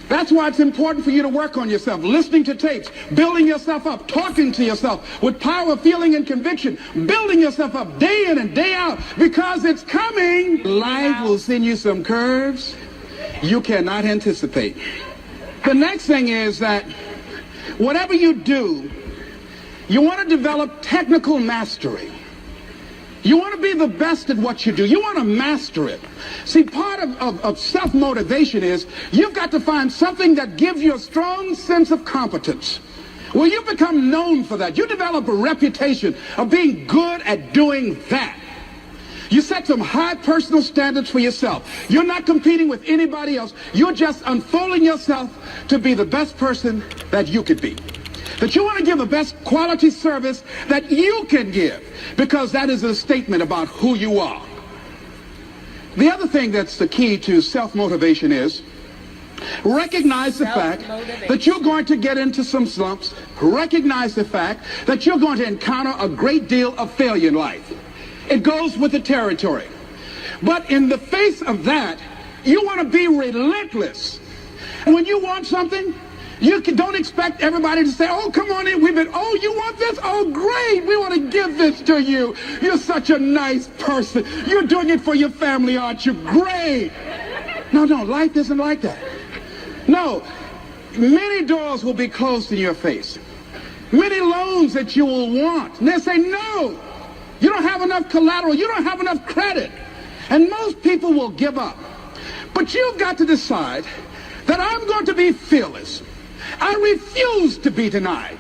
That's why it's important for you to work on yourself, listening to tapes, building yourself up, talking to yourself with power, feeling, and conviction, building yourself up day in and day out, because it's coming. Life will send you some curves you cannot anticipate. The next thing is that whatever you do, you want to develop technical mastery. You want to be the best at what you do. You want to master it. See, part of self-motivation is you've got to find something that gives you a strong sense of competence. Well, you become known for that. You develop a reputation of being good at doing that. You set some high personal standards for yourself. You're not competing with anybody else. You're just unfolding yourself to be the best person that you could be. That you want to give the best quality service that you can give, because that is a statement about who you are. The other thing that's the key to self-motivation is Recognize the fact that you're going to get into some slumps. Recognize the fact that you're going to encounter a great deal of failure in life. It goes with the territory. But in the face of that, you want to be relentless. When you want something, don't expect everybody to say, oh, come on in. Oh, you want this? Oh, great. We want to give this to you. You're such a nice person. You're doing it for your family, aren't you? Great. No, life isn't like that. No, many doors will be closed in your face. Many loans that you will want. And they'll say, no, you don't have enough collateral. You don't have enough credit. And most people will give up. But you've got to decide that I'm going to be fearless. I refuse to be denied.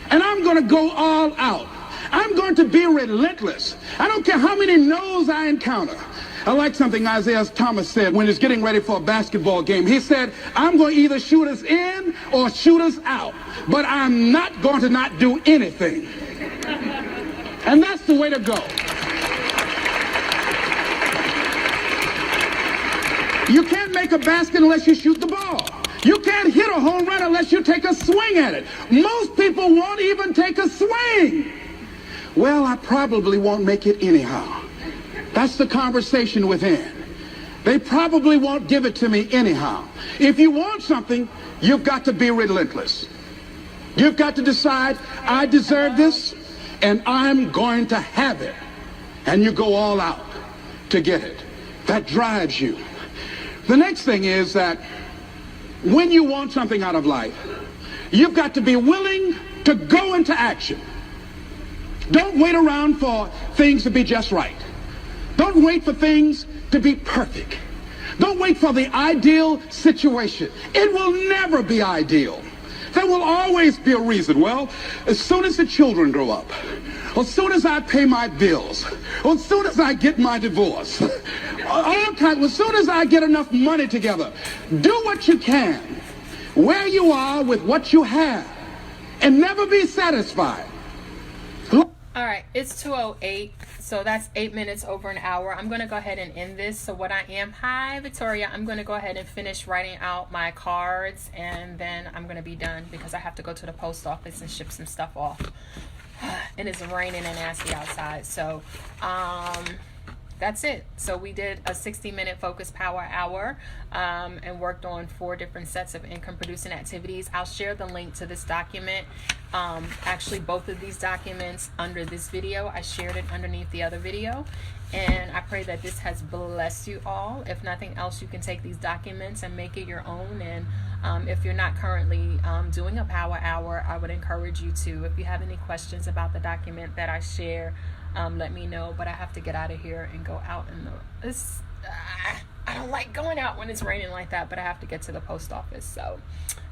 And I'm going to go all out. I'm going to be relentless. I don't care how many no's I encounter. I like something Isaiah Thomas said when he was getting ready for a basketball game. He said, I'm going to either shoot us in or shoot us out, but I'm not going to not do anything. And that's the way to go. You can't make a basket unless you shoot the ball. You can't hit a home run unless you take a swing at it. Most people won't even take a swing. Well, I probably won't make it anyhow. That's the conversation within. They probably won't give it to me anyhow. If you want something, you've got to be relentless. You've got to decide, I deserve this, and I'm going to have it. And you go all out to get it. That drives you. The next thing is that when you want something out of life, you've got to be willing to go into action. Don't wait around for things to be just right. Don't wait for things to be perfect. Don't wait for the ideal situation. It will never be ideal. There will always be a reason. Well, as soon as the children grow up, as soon as I pay my bills, as soon as I get my divorce, as soon as I get enough money together, do what you can, where you are with what you have, and never be satisfied. All right, it's 2:08, so that's 8 minutes over an hour. I'm going to go ahead and end this. So what I am, hi, Victoria, I'm going to go ahead and finish writing out my cards, and then I'm going to be done because I have to go to the post office and ship some stuff off. And it's raining and nasty outside. So that's it. So we did a 60-minute focus power hour and worked on 4 different sets of income producing activities. I'll share the link to this document. Actually, both of these documents under this video. I shared it underneath the other video. And I pray that this has blessed you all. If nothing else, you can take these documents and make it your own. And if you're not currently doing a power hour, I would encourage you to. If you have any questions about the document that I share, let me know. But I have to get out of here and go out in the I don't like going out when it's raining like that, but I have to get to the post office, so,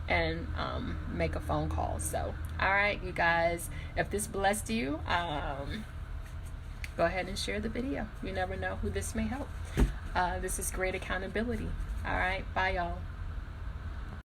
and make a phone call. So all right, you guys, if this blessed you, go ahead and share the video. You never know who this may help. This is great accountability. All right, bye y'all.